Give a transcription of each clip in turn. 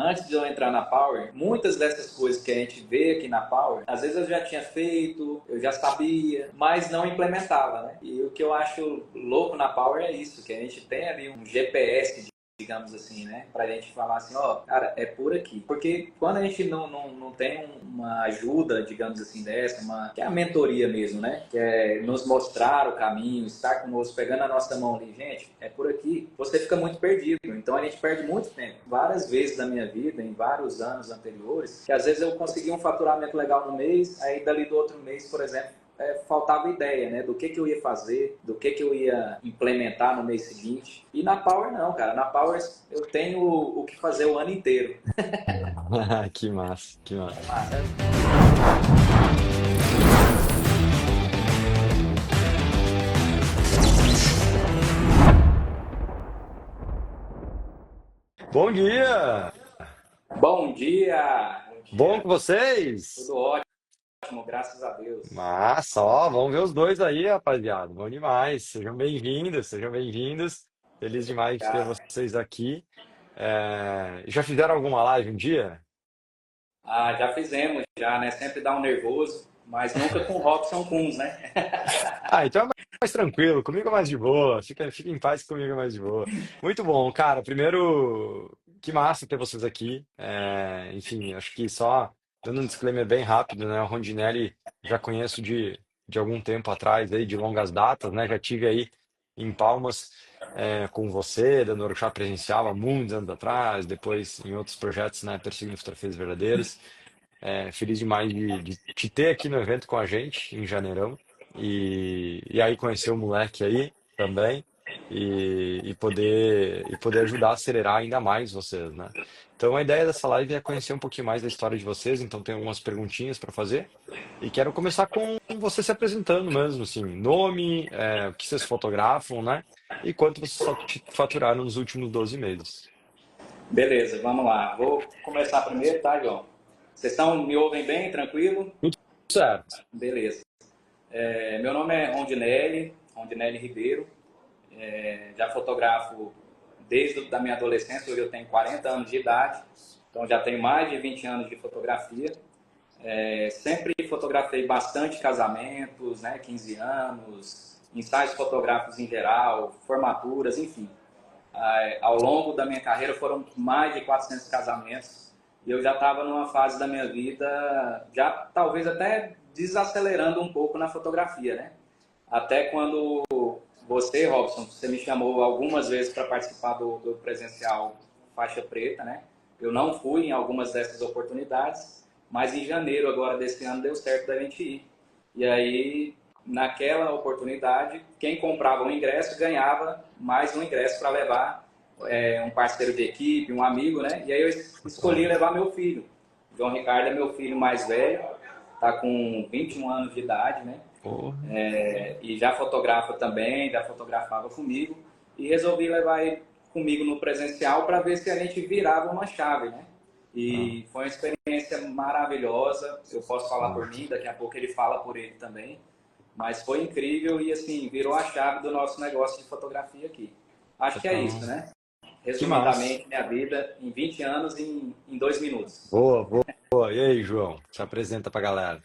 antes de eu entrar na Power, muitas dessas coisas que a gente vê aqui na Power, às vezes eu já tinha feito, eu já sabia, mas não implementava, né? E o que eu acho louco na Power é isso, que a gente tem ali um GPS, digamos assim, né? Pra gente falar assim, ó, cara, é por aqui. Porque quando a gente não tem uma ajuda, digamos assim, dessa, que é a mentoria mesmo, né? Que é nos mostrar o caminho, estar conosco, pegando a nossa mão ali, gente, é por aqui. Você fica muito perdido. Então a gente perde muito tempo. Várias vezes na minha vida, em vários anos anteriores, que às vezes eu conseguia um faturamento legal no mês, aí dali do outro mês, por exemplo, faltava ideia, né? Do que eu ia fazer, do que eu ia implementar no mês seguinte. E na Power não, cara. Na Power eu tenho o que fazer o ano inteiro. Que massa, que É massa. massa. Bom dia! Bom dia! Bom Bom dia. com vocês? Tudo ótimo, graças a Deus. Massa, ó, vamos ver os dois aí, rapaziada. Bom demais. Sejam bem-vindos, sejam bem-vindos. Feliz demais de ter Cara. vocês aqui. Já fizeram alguma live um dia? Ah, já fizemos, já, né? Sempre dá um nervoso, mas nunca com Robson Kuhn, né? Ah, então é mais tranquilo, comigo é mais de boa. Fica em paz, que comigo é mais de boa. Muito bom, cara. Primeiro, que massa ter vocês aqui. Enfim, acho que só dando um disclaimer bem rápido, né? O Rondinelli já conheço de algum tempo atrás, aí, de longas datas, né? Já tive aí em Palmas com você, dando workshop presencial há muitos anos atrás, depois em outros projetos, né? Perseguindo fotografias verdadeiras. Feliz demais de te ter aqui no evento com a gente em Janeirão. E aí conhecer o moleque aí também e poder ajudar a acelerar ainda mais vocês, né? Então a ideia dessa live é conhecer um pouquinho mais da história de vocês, então tem algumas perguntinhas para fazer. E quero começar com você se apresentando mesmo, assim, nome, o que vocês fotografam, né? E quanto vocês faturaram nos últimos 12 meses. Beleza, vamos lá. Vou começar primeiro, tá, João? Vocês me ouvem bem, tranquilo? Tudo certo. Beleza. Meu nome é Rondinelli Ribeiro. Já fotografo desde a minha adolescência, hoje eu tenho 40 anos de idade, então já tenho mais de 20 anos de fotografia. Sempre fotografei bastante casamentos, né, 15 anos, ensaios fotográficos em geral, formaturas, enfim. Ao longo da minha carreira foram mais de 400 casamentos e eu já estava numa fase da minha vida, já talvez até desacelerando um pouco na fotografia, né? Até quando você, Robson, você me chamou algumas vezes para participar do presencial faixa preta, né? Eu não fui em algumas dessas oportunidades, mas em janeiro agora desse ano deu certo da gente ir. E aí, naquela oportunidade, quem comprava um ingresso ganhava mais um ingresso para levar um parceiro de equipe, um amigo, né? E aí eu escolhi levar meu filho. João Ricardo é meu filho mais velho, está com 21 anos de idade, né? Porra. E já fotografa também, já fotografava comigo. E resolvi levar ele comigo no presencial para ver se a gente virava uma chave, né? Ah, E foi uma experiência maravilhosa. Eu posso falar por nossa. mim, daqui a pouco ele fala por ele também. Mas foi incrível e, assim, virou a chave do nosso negócio de fotografia aqui. Acho que é isso, Total. né? Que massa. Resumidamente, minha vida em 20 anos em 2 minutos. Boa, boa, boa. E aí, João? Se apresenta pra galera.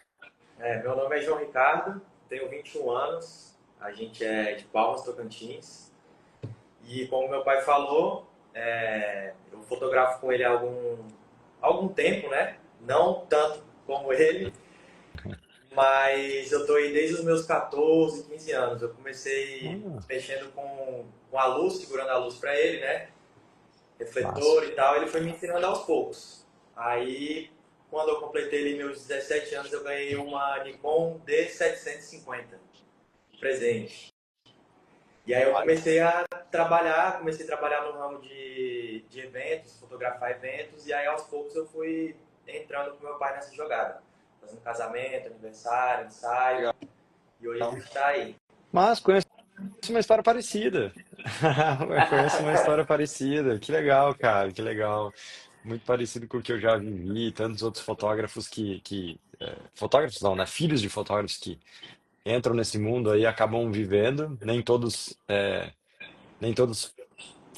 Meu nome é João Ricardo, tenho 21 anos, a gente é de Palmas, Tocantins. E como meu pai falou, eu fotografo com ele há algum tempo, né? Não tanto como ele, mas eu tô aí desde os meus 14, 15 anos. Eu comecei Ah, mexendo com a luz, segurando a luz para ele, né? massa. Refletor e tal, ele foi me ensinando aos poucos. Aí, quando eu completei ali meus 17 anos, eu ganhei uma Nikon D750 de presente. E aí eu Olha. comecei a trabalhar no ramo de eventos, fotografar eventos, e aí aos poucos eu fui entrando com meu pai nessa jogada. Fazendo casamento, aniversário, ensaio, Legal. e hoje a gente está aí. Mas conheço uma história parecida. Eu conheço uma história parecida. Que legal, cara, que legal. Muito parecido com o que eu já vivi, tantos outros fotógrafos fotógrafos não, né? Filhos de fotógrafos que entram nesse mundo aí e acabam vivendo. Nem todos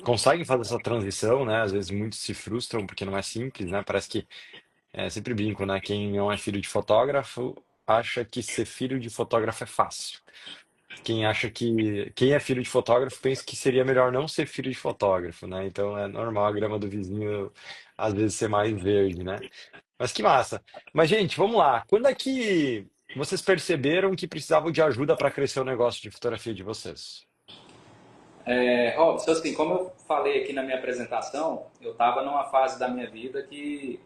conseguem fazer essa transição, né? Às vezes muitos se frustram porque não é simples, né? Parece que, sempre brinco, né? Quem não é filho de fotógrafo acha que ser filho de fotógrafo é fácil. Quem é filho de fotógrafo pensa que seria melhor não ser filho de fotógrafo, né? Então é normal a grama do vizinho às vezes ser mais verde, né? Mas que massa. Mas, gente, vamos lá. Quando é que vocês perceberam que precisavam de ajuda para crescer o negócio de fotografia de vocês? Robson, assim, como eu falei aqui na minha apresentação, eu estava numa fase da minha vida que,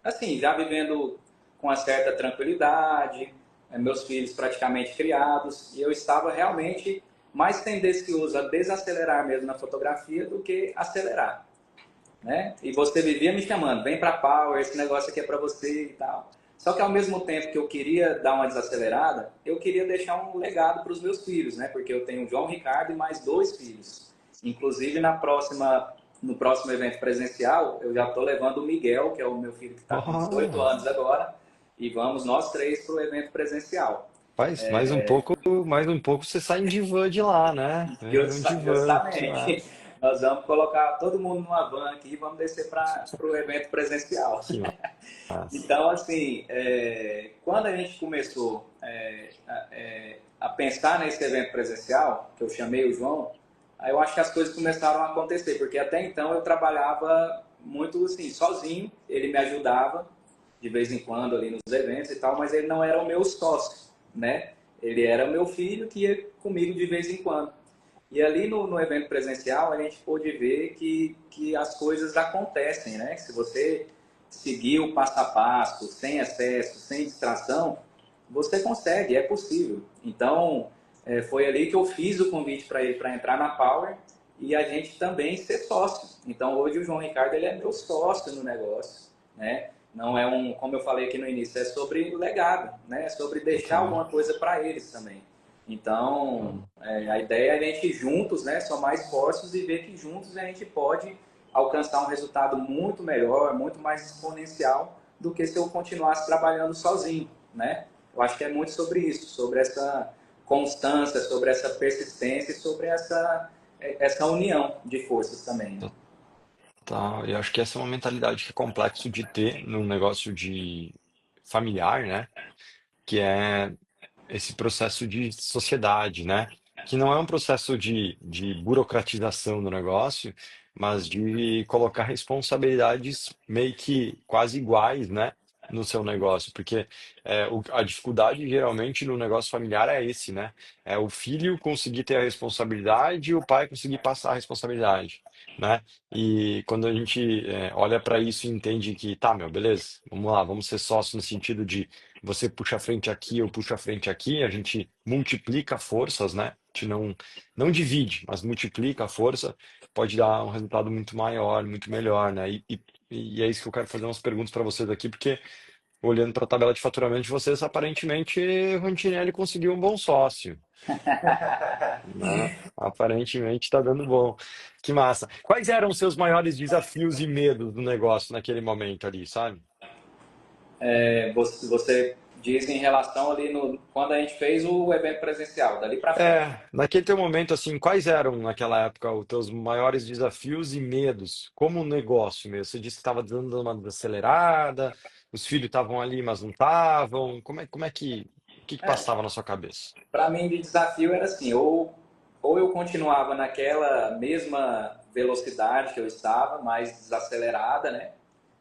assim, já vivendo com uma certa tranquilidade, meus filhos praticamente criados, e eu estava realmente mais tendencioso a desacelerar mesmo na fotografia do que acelerar, né? E você vivia me chamando, vem para Power, esse negócio aqui é para você e tal. Só que ao mesmo tempo que eu queria dar uma desacelerada, eu queria deixar um legado para os meus filhos, né? Porque eu tenho o João Ricardo e mais dois filhos. Inclusive no próximo evento presencial, eu já estou levando o Miguel, que é o meu filho que está com 18 Oh, anos agora, e vamos nós três para o evento presencial. faz mais um pouco você sai em divã de lá, né? Vira um divã. Justamente, nós vamos colocar todo mundo numa van aqui e vamos descer para o evento presencial. Que massa. Então, assim, quando a gente começou a pensar nesse evento presencial, que eu chamei o João, aí eu acho que as coisas começaram a acontecer, porque até então eu trabalhava muito assim, sozinho, ele me ajudava de vez em quando ali nos eventos e tal, mas ele não era o meu sócio, né? Ele era o meu filho que ia comigo de vez em quando. E ali no evento presencial a gente pôde ver que as coisas acontecem, né? Se você seguir o passo a passo, sem excesso, sem distração, você consegue, é possível. Então, foi ali que eu fiz o convite para ele para entrar na Power e a gente também ser sócio. Então, hoje o João Ricardo ele é meu sócio no negócio, né? Não é como eu falei aqui no início, é sobre legado, né? É sobre deixar Total. alguma coisa para eles também. Então, a ideia é a gente juntos, né, somar esforços e ver que juntos a gente pode alcançar um resultado muito melhor, muito mais exponencial do que se eu continuasse trabalhando sozinho, né? Eu acho que é muito sobre isso, sobre essa constância, sobre essa persistência e sobre essa união de forças também, né? Total. Eu acho que essa é uma mentalidade que é complexo de ter num negócio de familiar, né? Que é esse processo de sociedade, né? Que não é um processo de burocratização do negócio, mas de colocar responsabilidades meio que quase iguais, né? No seu negócio, porque a dificuldade geralmente no negócio familiar é esse, né? É o filho conseguir ter a responsabilidade e o pai conseguir passar a responsabilidade, né? E quando a gente olha para isso e entende que, tá, meu, beleza, vamos lá, vamos ser sócios no sentido de você puxa a frente aqui, eu puxo a frente aqui, a gente multiplica forças, né? A gente não divide, mas multiplica a força, pode dar um resultado muito maior, muito melhor, né? E é isso que eu quero fazer umas perguntas para vocês aqui, porque olhando para a tabela de faturamento de vocês, aparentemente o Rantinelli conseguiu um bom sócio, né? Aparentemente está dando bom. Que massa. Quais eram os seus maiores desafios e medos do negócio naquele momento ali, sabe? Você diz em relação ali quando a gente fez o evento presencial, dali para frente. Naquele teu momento, assim, quais eram naquela época os teus maiores desafios e medos, como negócio mesmo? Você disse que estava dando uma desacelerada, os filhos estavam ali, mas não estavam. O que passava na sua cabeça? Para mim, de desafio era assim, ou eu continuava naquela mesma velocidade que eu estava, mais desacelerada, né?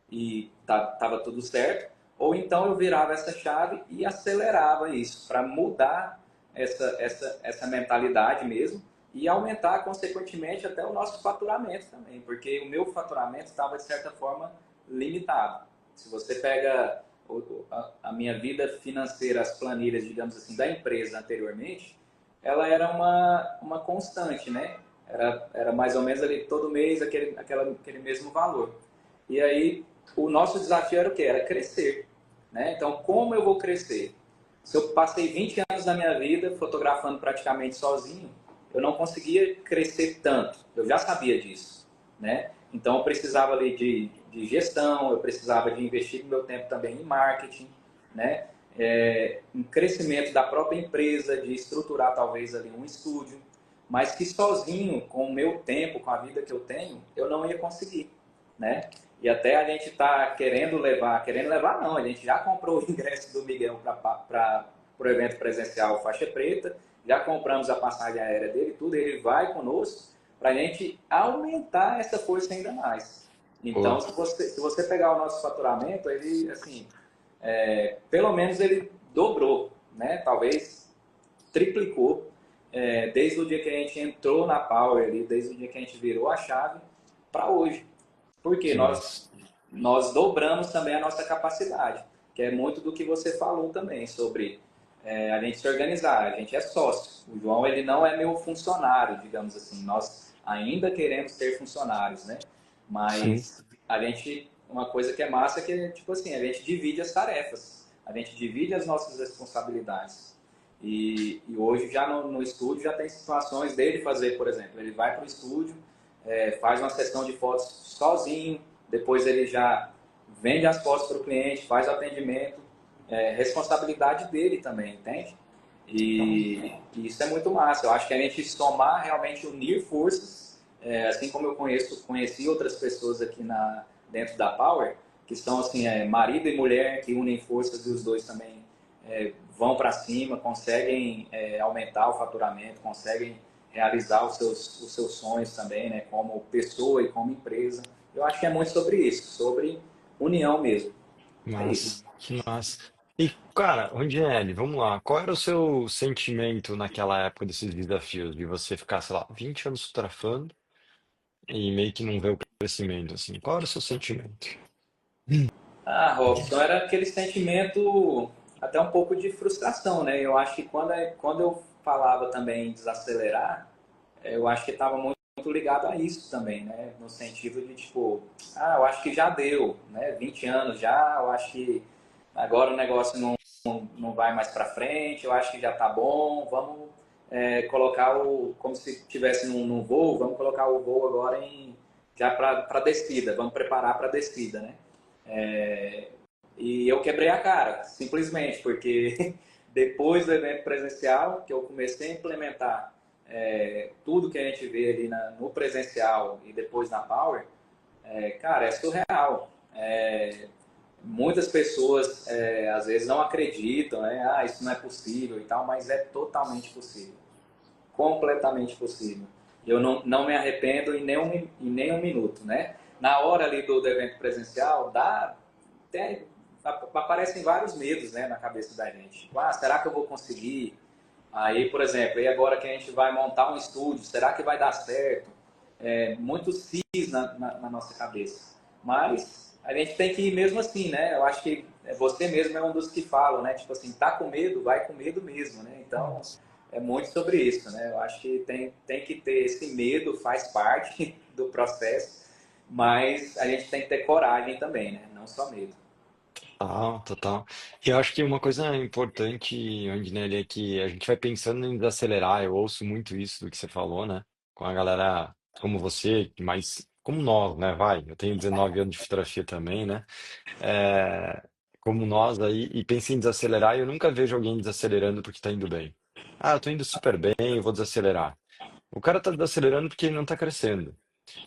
E tava tudo certo, ou então eu virava essa chave e acelerava isso para mudar essa mentalidade mesmo e aumentar consequentemente até o nosso faturamento também, porque o meu faturamento estava de certa forma limitado. Se você pega a minha vida financeira, as planilhas, digamos assim, da empresa anteriormente, ela era uma constante, né? Era mais ou menos ali todo mês aquele mesmo valor. E aí o nosso desafio era o quê? Era crescer, né? Então, como eu vou crescer? Se eu passei 20 anos da minha vida fotografando praticamente sozinho, eu não conseguia crescer tanto. Eu já sabia disso, né? Então, eu precisava ali de gestão, eu precisava de investir meu tempo também em marketing, né? Em crescimento da própria empresa, de estruturar talvez ali um estúdio. mas que sozinho, com o meu tempo, com a vida que eu tenho, eu não ia conseguir, né? E até a gente está querendo levar não, a gente já comprou o ingresso do Miguel para o evento presencial Faixa Preta, já compramos a passagem aérea dele, tudo, ele vai conosco para a gente aumentar essa força ainda mais. Então, Pô, se você pegar o nosso faturamento, ele, assim, pelo menos ele dobrou, né? Talvez triplicou, desde o dia que a gente entrou na Power, desde o dia que a gente virou a chave para hoje. Porque que massa. nós dobramos também a nossa capacidade, que é muito do que você falou também, sobre a gente se organizar. A gente é sócio. O João, ele não é meu funcionário, digamos assim. Nós ainda queremos ter funcionários, né? Sim, Mas uma coisa que é massa é que, tipo assim, a gente divide as tarefas, a gente divide as nossas responsabilidades. E hoje, já no estúdio, já tem situações dele fazer, por exemplo, ele vai para o estúdio, faz uma sessão de fotos sozinho, depois ele já vende as fotos para o cliente, faz o atendimento, responsabilidade dele também, entende? E isso é muito massa. Eu acho que a gente somar, realmente unir forças, assim como eu conheci outras pessoas aqui dentro da Power, que são assim, marido e mulher que unem forças e os dois também vão para cima, conseguem aumentar o faturamento, conseguem realizar os seus sonhos também, né, como pessoa e como empresa. Eu acho que é muito sobre isso, sobre união mesmo. É massa, isso. que massa. E, cara, Rondinelli, vamos lá. Qual era o seu sentimento naquela época desses desafios? De você ficar, sei lá, 20 anos fotografando e meio que não ver o crescimento, assim. Qual era o seu sentimento? Ah, Robson, era aquele sentimento até um pouco de frustração, né? Eu acho que quando eu falava também em desacelerar, eu acho que estava muito ligado a isso também, né? No sentido de, tipo, eu acho que já deu, né? 20 anos já, eu acho que agora o negócio não vai mais para frente, eu acho que já tá bom, vamos colocar como se estivesse num voo, vamos colocar o voo agora já para descida, vamos preparar para descida, né? E eu quebrei a cara, simplesmente, porque depois do evento presencial, que eu comecei a implementar tudo que a gente vê ali no presencial e depois na Power, cara, é surreal. Muitas pessoas às vezes não acreditam, né? Isso não é possível e tal, mas é totalmente possível, completamente possível. Eu não me arrependo em nem um minuto, né? Na hora ali do evento presencial, aparecem vários medos, né, na cabeça da gente. Tipo, será que eu vou conseguir? Aí, por exemplo, e agora que a gente vai montar um estúdio, será que vai dar certo? Muitos sis na nossa cabeça. Mas a gente tem que ir mesmo assim, né? Eu acho que você mesmo é um dos que falam, né? Tipo assim, tá com medo, vai com medo mesmo, né? Então, é muito sobre isso, né? Eu acho que tem que ter esse medo, faz parte do processo, mas a gente tem que ter coragem também, né? Não só medo. Total, total. E eu acho que uma coisa importante, Rondinelli, é que a gente vai pensando em desacelerar. Eu ouço muito isso do que você falou, né? Com a galera como você, mas como nós, né? Vai, eu tenho 19 anos de fotografia também, né? É, como nós aí, e pensa em desacelerar, e eu nunca vejo alguém desacelerando porque tá indo bem. Eu tô indo super bem, eu vou desacelerar. O cara tá desacelerando porque ele não tá crescendo.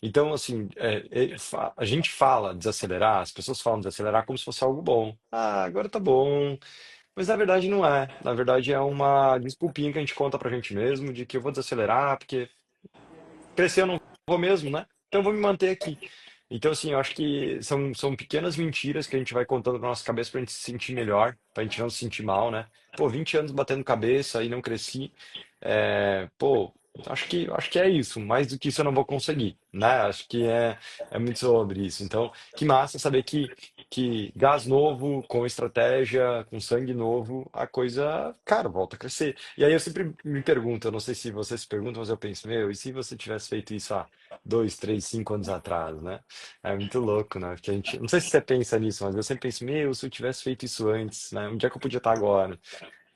Então, assim, a gente fala desacelerar, as pessoas falam desacelerar como se fosse algo bom. Agora tá bom. Mas na verdade não é. Na verdade é uma desculpinha que a gente conta pra gente mesmo de que eu vou desacelerar porque crescer eu não vou mesmo, né? Então eu vou me manter aqui. Então, assim, eu acho que são pequenas mentiras que a gente vai contando na nossa cabeça pra gente se sentir melhor, pra gente não se sentir mal, né? Pô, 20 anos batendo cabeça e não cresci. Pô, acho que é isso. Mais do que isso eu não vou conseguir, né? Acho que é muito sobre isso. Então, que massa saber que gás novo, com estratégia, com sangue novo, a coisa, cara, volta a crescer. E aí eu sempre me pergunto, eu não sei se você se pergunta, mas eu penso, meu, e se você tivesse feito isso há 2, 3, 5 anos atrás, né? É muito louco, né? Porque a gente, não sei se você pensa nisso, mas eu sempre penso, meu, se eu tivesse feito isso antes, né? Onde é que eu podia estar agora?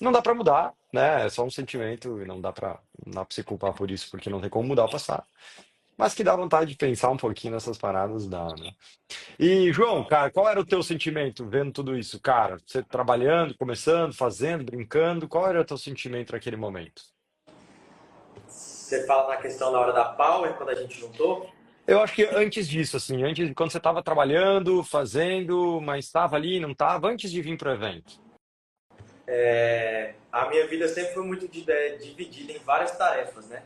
Não dá pra mudar, né? É só um sentimento e não dá pra se culpar por isso, porque não tem como mudar o passado. Mas que dá vontade de pensar um pouquinho nessas paradas, dá, né? E, João, cara, qual era o teu sentimento vendo tudo isso? Cara, você trabalhando, começando, fazendo, brincando, qual era o teu sentimento naquele momento? Você fala na questão da hora da Power, quando a gente juntou? Eu acho que antes disso, assim, antes, quando você estava trabalhando, fazendo, mas estava ali, não estava, antes de vir para o evento. A minha vida sempre foi muito dividida em várias tarefas, né?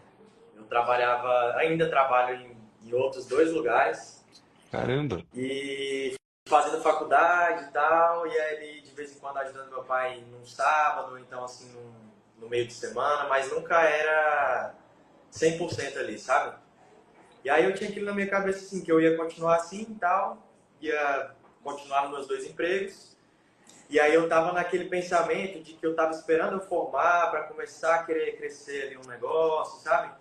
Eu trabalhava, ainda trabalho em outros dois lugares Caramba. e fazendo faculdade e tal, e aí de vez em quando ajudando meu pai num sábado, então assim, no meio de semana, mas nunca era 100% ali, sabe? E aí eu tinha aquilo na minha cabeça assim, que eu ia continuar assim e tal, ia continuar nos meus dois empregos. E aí eu tava naquele pensamento de que eu tava esperando eu formar para começar a querer crescer ali um negócio, sabe?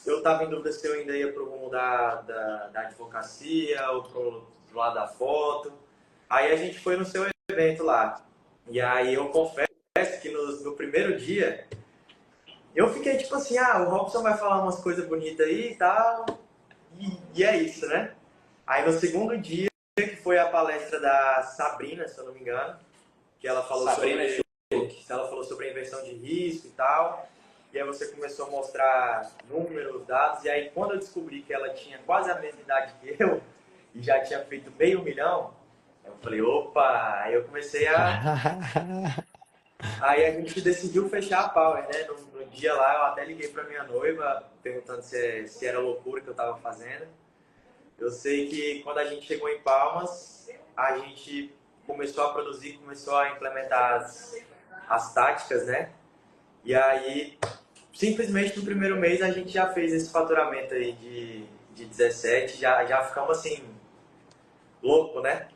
Eu tava em dúvida se eu ainda ia pro rumo da advocacia ou pro lado da foto. Aí a gente foi no seu evento lá. E aí eu confesso que no primeiro dia eu fiquei tipo assim, o Robson vai falar umas coisas bonitas aí e tal, e é isso, né? Aí no segundo dia, que foi a palestra da Sabrina, se eu não me engano, que ela falou Sabrina sobre, ela falou sobre a inversão de risco e tal, e aí você começou a mostrar números, dados, e aí quando eu descobri que ela tinha quase a mesma idade que eu, e já tinha feito meio milhão, eu falei, opa, aí eu comecei a... Aí a gente decidiu fechar a Power, né? No dia lá, eu até liguei pra minha noiva, perguntando se era loucura que eu tava fazendo. Eu sei que quando a gente chegou em Palmas, a gente começou a produzir, começou a implementar as táticas, né? E aí, simplesmente no primeiro mês, a gente já fez esse faturamento aí de 17, já ficamos assim, louco, né?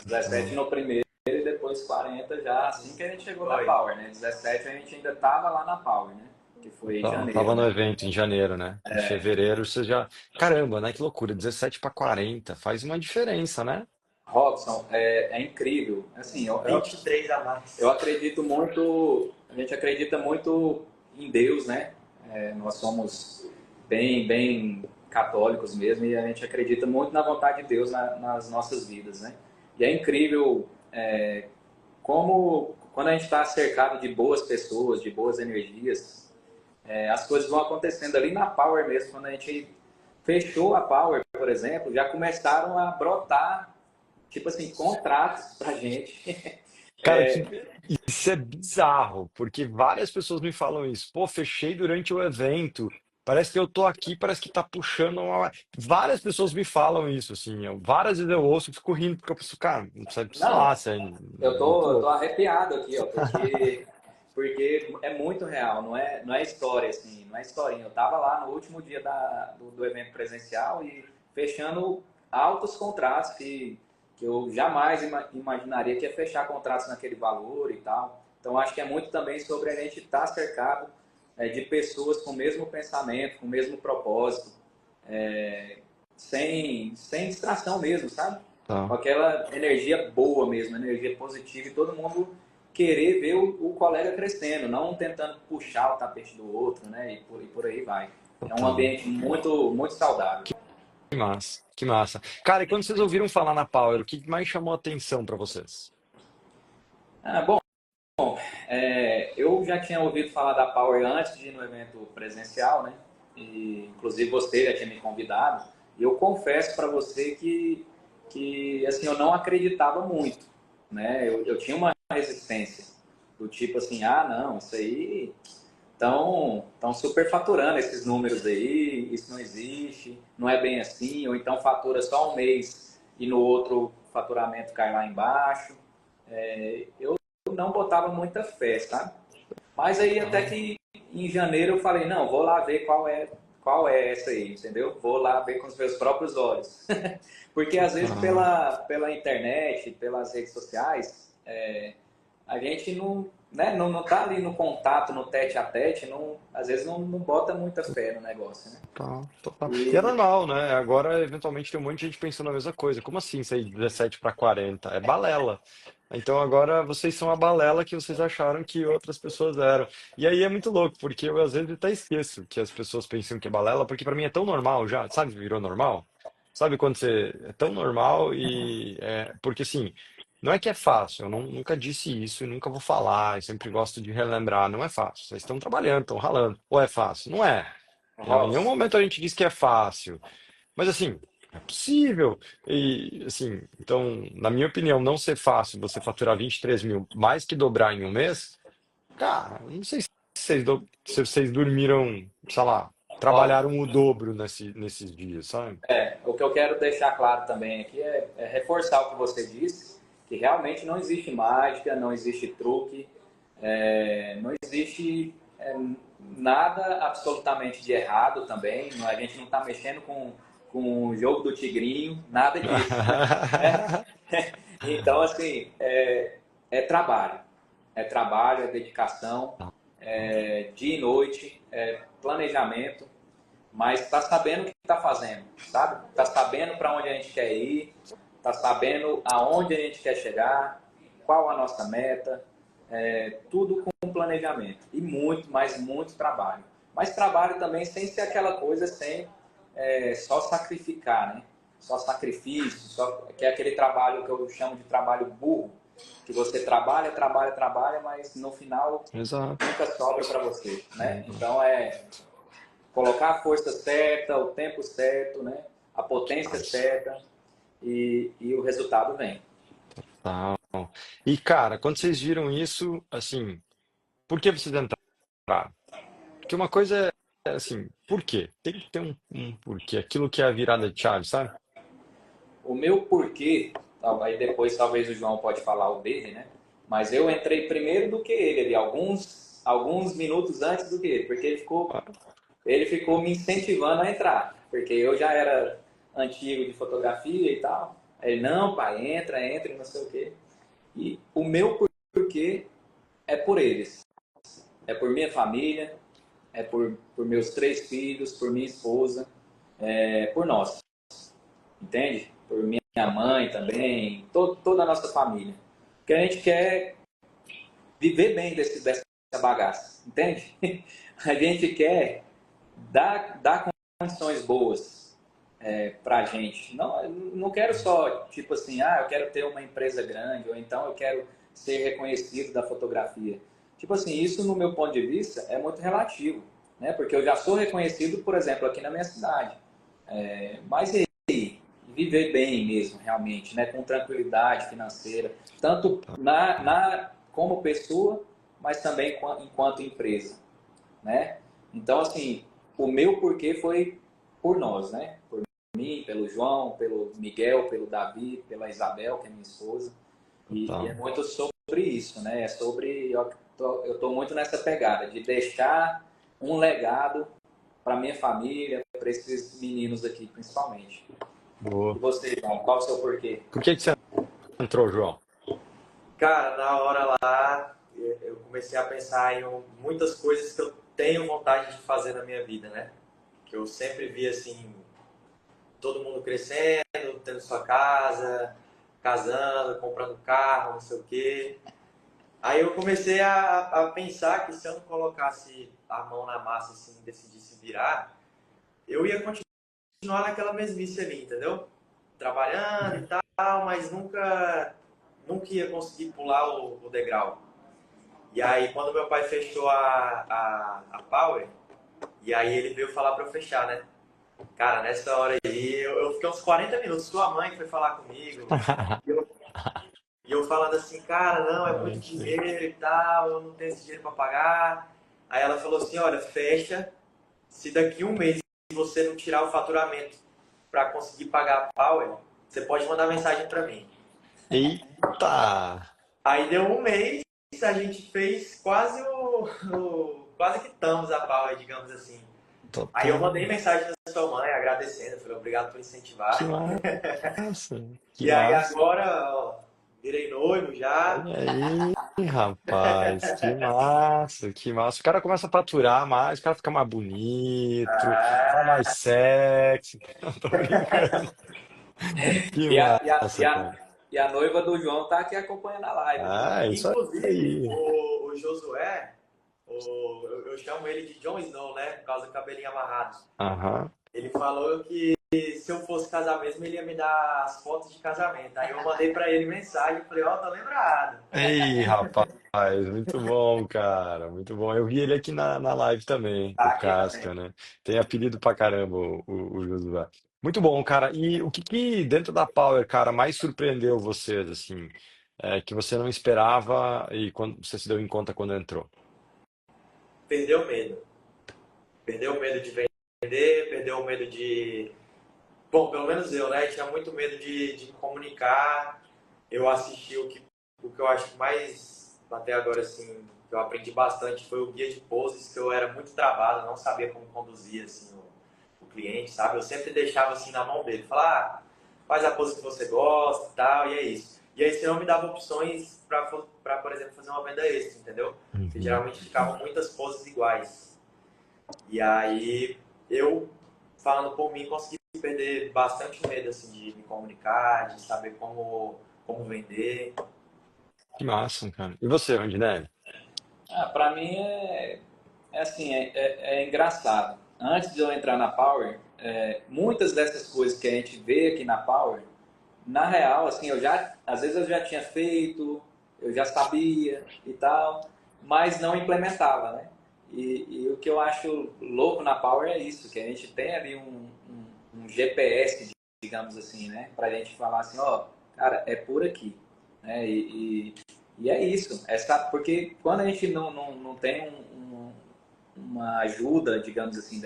17 no primeiro e depois 40 já assim que a gente chegou na Foi. Power, né? 17 a gente ainda tava lá na Power, né? Que foi em Tava janeiro, no né? evento em janeiro, né? Em fevereiro você já. Caramba, né? Que loucura, 17 para 40 faz uma diferença, né? Robson, é incrível. Assim, eu 23 a mais. eu acredito muito, a gente acredita muito em Deus, né? Nós somos bem católicos mesmo e a gente acredita muito na vontade de Deus nas nossas vidas, né? E é incrível como quando a gente está cercado de boas pessoas, de boas energias, as coisas vão acontecendo ali na Power mesmo. Quando a gente fechou a Power, por exemplo, já começaram a brotar, tipo assim, contratos pra gente. Cara, isso é bizarro, porque várias pessoas me falam isso. Pô, fechei durante o evento. Parece que eu tô aqui, parece que tá puxando uma... Várias pessoas me falam isso, assim. Várias vezes eu ouço e fico rindo, porque eu penso, cara, não sei, sei lá, Não, isso é eu muito tô louco. arrepiado aqui, ó, porque é muito real, não é história, assim, não é historinha. Eu tava lá no último dia do evento presencial e fechando altos contratos que eu jamais imaginaria que ia fechar contratos naquele valor e tal. Então acho que é muito também sobre a gente estar cercado de pessoas com o mesmo pensamento, com o mesmo propósito, sem distração mesmo, sabe? Com Tá. aquela energia boa mesmo, energia positiva e todo mundo querer ver o colega crescendo, não tentando puxar o tapete do outro, né? E por aí vai. É um Total. ambiente muito, muito saudável. Que massa, que massa. Cara, e quando vocês ouviram falar na Power, o que mais chamou a atenção pra vocês? Bom, eu já tinha ouvido falar da Power antes de ir no evento presencial, né? E, inclusive você já tinha me convidado. E eu confesso para você que assim, eu não acreditava muito, né? Eu tinha uma resistência do tipo assim, não, isso aí estão superfaturando esses números aí, isso não existe, não é bem assim, ou então fatura só um mês e no outro faturamento cai lá embaixo. Eu não botava muita fé, sabe? Mas aí até que em janeiro eu falei, não, vou lá ver qual é essa aí, entendeu? Vou lá ver com os meus próprios olhos. Porque às vezes Ah, pela internet, pelas redes sociais, a gente não tá ali no contato, no tete a tete, às vezes não bota muita fé no negócio, né? tá, total. E é E normal, né? Agora, eventualmente, tem um monte de gente pensando a mesma coisa. Como assim sair de 17 para 40? É balela. Então agora vocês são a balela que vocês acharam que outras pessoas eram. E aí é muito louco, porque eu às vezes até esqueço que as pessoas pensam que é balela, porque pra mim é tão normal já, sabe? Virou normal. Sabe quando você é tão normal porque assim, não é que é fácil, eu nunca disse isso e nunca vou falar, eu sempre gosto de relembrar, não é fácil. Vocês estão trabalhando, estão ralando. Ou é fácil? Não é. Em nenhum Robson, momento a gente diz que é fácil. Mas assim, é possível. E assim, então, na minha opinião, não ser fácil você faturar 23 mil, mais que dobrar em um mês, cara, não sei se vocês dormiram, sei lá, Ó, trabalharam o dobro nesses dias, sabe? o que eu quero deixar claro também aqui é reforçar o que você disse, que realmente não existe mágica, não existe truque, não existe nada absolutamente de errado também. A gente não está mexendo com o jogo do tigrinho, nada disso. Né? Então, assim, é trabalho. É trabalho, é dedicação, é dia e noite, é planejamento, mas está sabendo o que está fazendo, sabe? Está sabendo para onde a gente quer ir, está sabendo aonde a gente quer chegar, qual a nossa meta, tudo com planejamento e muito, mas muito trabalho. Mas trabalho também sem ser aquela coisa, sem só sacrificar, né? Só sacrifício, que é aquele trabalho que eu chamo de trabalho burro, que você trabalha, trabalha, trabalha, mas no final Exato. nunca sobra para você, né? Então colocar a força certa, o tempo certo, né? A potência certa e o resultado vem. Tá. E, cara, quando vocês viram isso, assim, por que vocês entraram? Porque uma coisa é assim, por quê? Tem que ter um porquê, aquilo que é a virada de chave, sabe? O meu porquê, aí depois talvez o João pode falar o dele, né? Mas eu entrei primeiro do que ele ali, alguns minutos antes do que ele, porque ele ficou me incentivando a entrar, porque eu já era antigo de fotografia e tal. Aí ele, não, pai, entra, entra, e não sei o quê. E o meu porquê é por eles, é por minha família, por meus 3 filhos, por minha esposa, por nós, entende? Por minha mãe também, toda a nossa família. Porque a gente quer viver bem dessa bagaça, entende? A gente quer dar condições boas pra gente. Não quero só, tipo assim, eu quero ter uma empresa grande, ou então eu quero ser reconhecido da fotografia. Tipo assim, isso no meu ponto de vista é muito relativo, né? Porque eu já sou reconhecido, por exemplo, aqui na minha cidade. Mas e aí? Viver bem mesmo, realmente, né? Com tranquilidade financeira, tanto como pessoa, mas também enquanto empresa, né? Então, assim, o meu porquê foi por nós, né? Por mim, pelo João, pelo Miguel, pelo Davi, pela Isabel, que é minha esposa. E é Total. muito sobre isso, né? É sobre. Eu tô muito nessa pegada de deixar um legado para minha família, para esses meninos aqui, principalmente. E Boa. você, João, qual o seu porquê? Por que que você entrou, João? cara, na hora lá eu comecei a pensar em muitas coisas que eu tenho vontade de fazer na minha vida, né? Que eu sempre vi assim, todo mundo crescendo, tendo sua casa, casando, comprando carro, não sei o quê. Aí eu comecei a pensar que se eu não colocasse a mão na massa assim, decidisse virar, eu ia continuar naquela mesmice ali, entendeu? Trabalhando e tal, mas nunca ia conseguir pular o degrau. E aí, quando meu pai fechou a Power, e aí ele veio falar pra eu fechar, né? Cara, nessa hora aí, eu fiquei uns 40 minutos. Sua mãe foi falar comigo, e eu, e eu falando assim, cara, não, é muito Ai, que- dinheiro e tal, eu não tenho esse dinheiro pra pagar. Aí ela falou assim, olha, fecha, se daqui um mês você não tirar o faturamento pra conseguir pagar a Power, você pode mandar mensagem pra mim. Eita! Aí deu um mês, a gente fez quase que estamos a Power, digamos assim. Aí eu Total. mandei mensagem da sua mãe agradecendo, falei obrigado por Que incentivar. massa! Que E aí massa! agora, ó, virei noivo já. Olha aí, rapaz, que massa, que massa. O cara começa a faturar mais, o cara fica mais bonito, fica mais Ah, sexy. Não tô brincando. Que E a, e a, e massa, a, cara. e a noiva do João tá aqui acompanhando a live, viu? Ah, é isso inclusive, aí. o Josué, eu chamo ele de Jon Snow, né? Por causa do cabelinho amarrado. Aham. Ele falou que se eu fosse casar mesmo, ele ia me dar as fotos de casamento. Aí eu mandei pra ele mensagem, falei, ó, tá lembrado. Ei, rapaz, muito bom, cara, muito bom. Eu vi ele aqui na live também, Tá o aqui também. Casca, né? Tem apelido pra caramba, o Josué. Muito bom, cara. E o que que dentro da Power, cara, mais surpreendeu vocês, assim, que você não esperava e quando você se deu em conta quando entrou? Perdeu o medo. Perdeu o medo de vender, perdeu o medo de. Bom, pelo menos eu, né? Tinha muito medo de me comunicar. Eu assisti o que eu acho que mais, até agora, assim, que eu aprendi bastante foi o guia de poses, que eu era muito travado, não sabia como conduzir, assim, o cliente, sabe? Eu sempre deixava, assim, na mão dele. Falar, faz a pose que você gosta e tal, e é isso. E aí, senão me dava opções para, por exemplo, fazer uma venda extra, entendeu? Porque Uhum. geralmente ficavam muitas poses iguais. E aí, eu, falando por mim, consegui perder bastante medo, assim, de me comunicar, de saber como vender. Que massa, cara. E você, Rondinelli? Para mim é assim, é engraçado. Antes de eu entrar na Power, muitas dessas coisas que a gente vê aqui na Power, na real, assim, às vezes eu já tinha feito, eu já sabia e tal, mas não implementava, né? E o que eu acho louco na Power é isso, que a gente tem ali um GPS, digamos assim, né? Pra gente falar assim, ó, cara, é por aqui, né? E é isso, porque quando a gente não tem uma ajuda, digamos assim,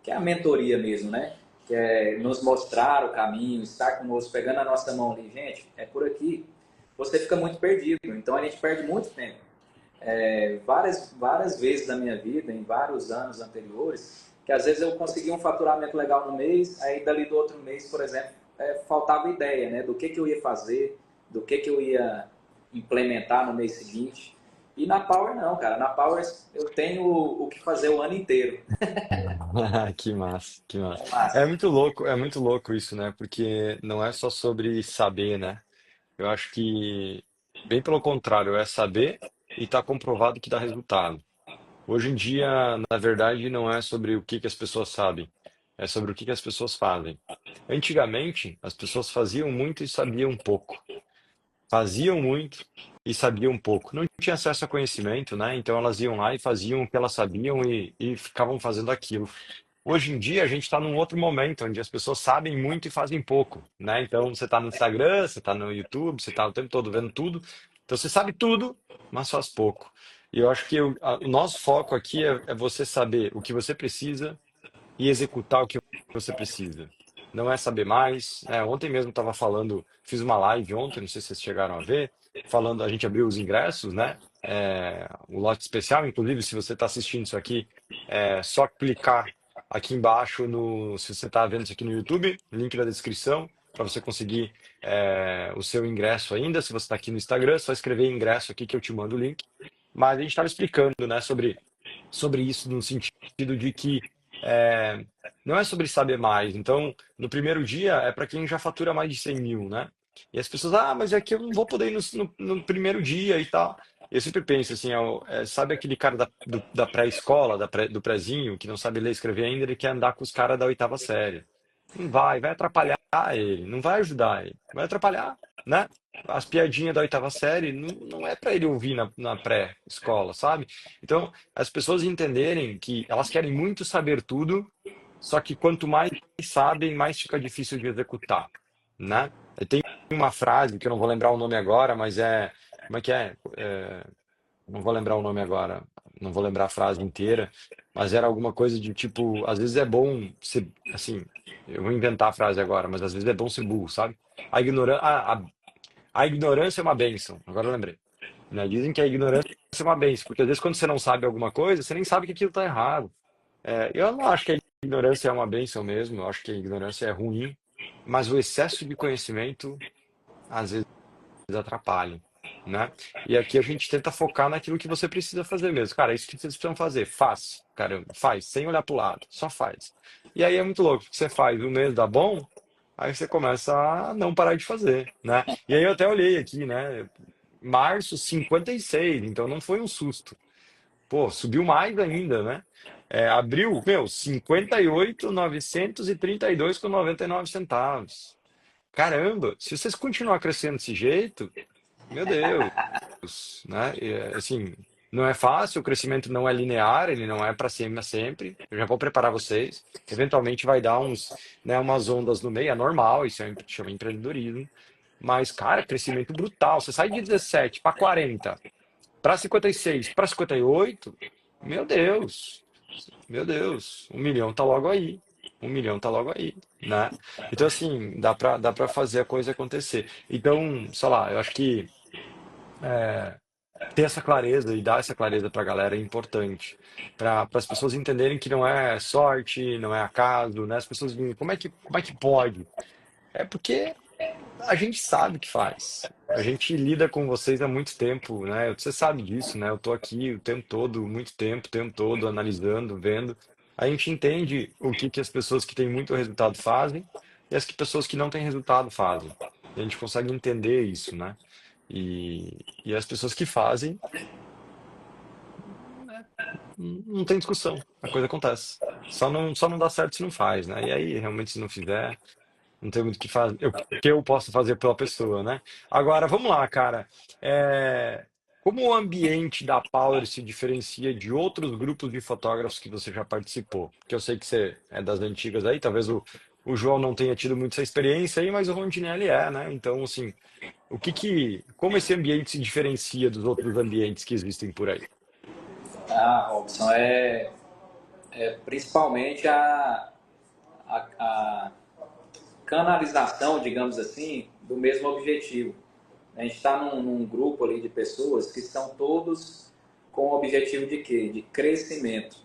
que é a mentoria mesmo, né? Que é nos mostrar o caminho, estar conosco, pegando a nossa mão ali, gente, é por aqui. Você fica muito perdido, então a gente perde muito tempo. Várias vezes na minha vida, em vários anos anteriores, que às vezes eu conseguia um faturamento legal no mês, aí dali do outro mês, por exemplo, faltava ideia, né, do que eu ia fazer, do que eu ia implementar no mês seguinte. E na Power não, cara. Na Power eu tenho o que fazer o ano inteiro. Que massa, que massa. É massa. É muito louco isso, né? Porque não é só sobre saber, né? Eu acho que, bem pelo contrário, é saber e tá comprovado que dá resultado. Hoje em dia, na verdade, não é sobre o que que as pessoas sabem, é sobre o que que as pessoas fazem. Antigamente, as pessoas faziam muito e sabiam pouco. Faziam muito e sabiam pouco. Não tinha acesso a conhecimento, né? Então elas iam lá e faziam o que elas sabiam e ficavam fazendo aquilo. Hoje em dia a gente está num outro momento onde as pessoas sabem muito e fazem pouco, né? Então você está no Instagram, você está no YouTube, você está o tempo todo vendo tudo. Então você sabe tudo, mas faz pouco. E eu acho que o nosso foco aqui é você saber o que você precisa e executar o que você precisa. Não é saber mais. Ontem mesmo estava falando, fiz uma live ontem, não sei se vocês chegaram a ver, falando, a gente abriu os ingressos, né? O lote especial, inclusive, se você está assistindo isso aqui, é só clicar aqui embaixo se você está vendo isso aqui no YouTube, link na descrição, para você conseguir o seu ingresso ainda. Se você está aqui no Instagram, é só escrever ingresso aqui que eu te mando o link. Mas a gente estava explicando, né, sobre isso no sentido de que é, não é sobre saber mais. Então, no primeiro dia é para quem já fatura mais de 100 mil, né? E as pessoas, mas é que eu não vou poder ir no primeiro dia e tal. Eu sempre penso assim, sabe aquele cara da pré-escola, do prézinho, que não sabe ler e escrever ainda, ele quer andar com os caras da oitava série. Não vai atrapalhar ele, não vai ajudar ele, vai atrapalhar, né? As piadinhas da oitava série não é para ele ouvir na pré-escola, sabe? Então, as pessoas entenderem que elas querem muito saber tudo, só que quanto mais sabem, mais fica difícil de executar, né? Tem uma frase que eu não vou lembrar o nome agora, mas como é que é? Não vou lembrar o nome agora, não vou lembrar a frase inteira, mas era alguma coisa de tipo, às vezes é bom ser, assim, eu vou inventar a frase agora, mas às vezes é bom ser burro, sabe? A ignorância é uma bênção, agora eu lembrei. Né? Dizem que a ignorância é uma bênção, porque às vezes quando você não sabe alguma coisa, você nem sabe que aquilo está errado. Eu não acho que a ignorância é uma bênção mesmo, eu acho que a ignorância é ruim, mas o excesso de conhecimento às vezes atrapalha, né? E aqui a gente tenta focar naquilo que você precisa fazer mesmo. Cara, é isso que vocês precisam fazer, faz, cara, faz, sem olhar para o lado, só faz. E aí é muito louco, porque você faz, o mês dá bom, aí você começa a não parar de fazer, né? E aí eu até olhei aqui, né? Março 56, então não foi um susto. Pô, subiu mais ainda, né? abriu, meu, 58.932,99 centavos. Caramba, se vocês continuar crescendo desse jeito, meu Deus, né? Assim, não é fácil, o crescimento não é linear, ele não é para cima sempre. Eu já vou preparar vocês. Eventualmente vai dar umas ondas no meio, é normal, isso chama empreendedorismo. Mas, cara, crescimento brutal. Você sai de 17 para 40, para 56, para 58, meu Deus, meu Deus, 1 milhão tá logo aí. 1 milhão tá logo aí, né? Então, assim, dá pra fazer a coisa acontecer. Então, sei lá, eu acho que é, ter essa clareza e dar essa clareza para a galera é importante. Para as pessoas entenderem que não é sorte, não é acaso, né? As pessoas dizem, como é que pode? É porque a gente sabe o que faz. A gente lida com vocês há muito tempo, né? Você sabe disso, né? Eu tô aqui o tempo todo, muito tempo, o tempo todo, analisando, vendo. A gente entende o que as pessoas que têm muito resultado fazem e as pessoas que não têm resultado fazem. E a gente consegue entender isso, né? E as pessoas que fazem, né, não tem discussão. A coisa acontece. Só não dá certo se não faz, né? E aí, realmente, se não fizer. Não tem muito o que fazer, o que eu posso fazer pela pessoa, né? Agora, vamos lá, cara. É, Como o ambiente da Power se diferencia de outros grupos de fotógrafos que você já participou? Porque eu sei que você é das antigas aí, talvez o João não tenha tido muito essa experiência aí, mas o Rondinelli né? Então, assim, como esse ambiente se diferencia dos outros ambientes que existem por aí? Robson, é principalmente a canalização, digamos assim, do mesmo objetivo. A gente está num grupo ali de pessoas que são todos com o objetivo de quê? De crescimento,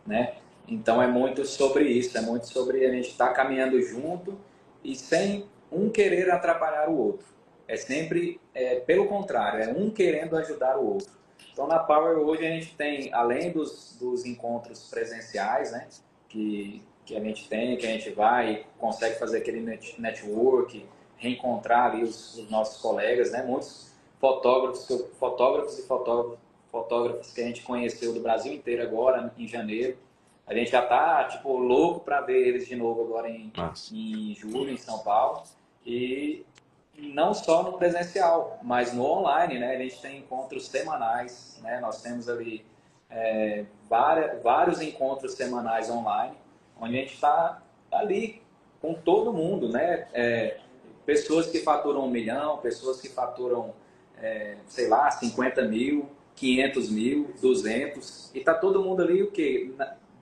né? Então é muito sobre isso, é muito sobre a gente estar caminhando junto e sem um querer atrapalhar o outro. É sempre pelo contrário, é um querendo ajudar o outro. Então na Power hoje a gente tem, além dos encontros presenciais, né? Que a gente tem, que a gente vai e consegue fazer aquele network, reencontrar ali os nossos colegas, né? Muitos fotógrafos e fotógrafos que a gente conheceu do Brasil inteiro agora, em janeiro. A gente já tá, tipo, louco para ver eles de novo agora Mas, em julho, em São Paulo. E não só no presencial, mas no online, né? A gente tem encontros semanais, né? Nós temos ali vários encontros semanais online, onde a gente está ali com todo mundo, né? Pessoas que faturam 1 milhão, pessoas que faturam, sei lá, 50 mil, 500 mil, 200, e está todo mundo ali o quê?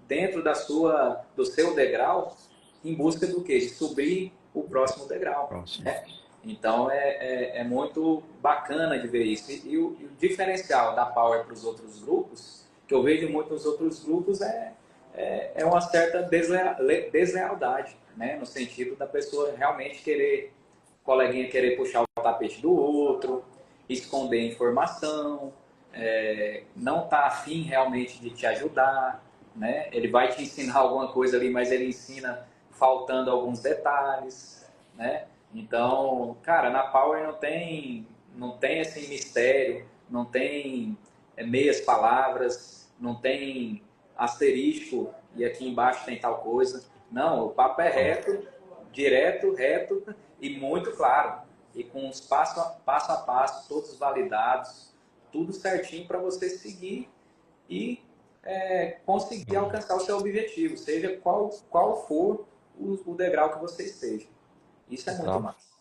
Dentro do seu degrau, em busca do quê? De subir o próximo degrau, próximo. né? Então é muito bacana de ver isso. E o diferencial da Power para os outros grupos, que eu vejo muito nos outros grupos, é uma certa deslealdade, né? No sentido da pessoa realmente querer, o coleguinha querer puxar o tapete do outro, esconder informação, não tá afim realmente de te ajudar, né? Ele vai te ensinar alguma coisa ali, mas ele ensina faltando alguns detalhes, né? Então, cara, na Power não tem esse mistério, não tem meias palavras, não tem asterisco e aqui embaixo tem tal coisa. Não, o papo é reto, direto, reto e muito claro. E com os passo a passo, todos validados, tudo certinho para você seguir e conseguir alcançar o seu objetivo, seja qual for o degrau que você esteja. Isso é muito Tá? massa.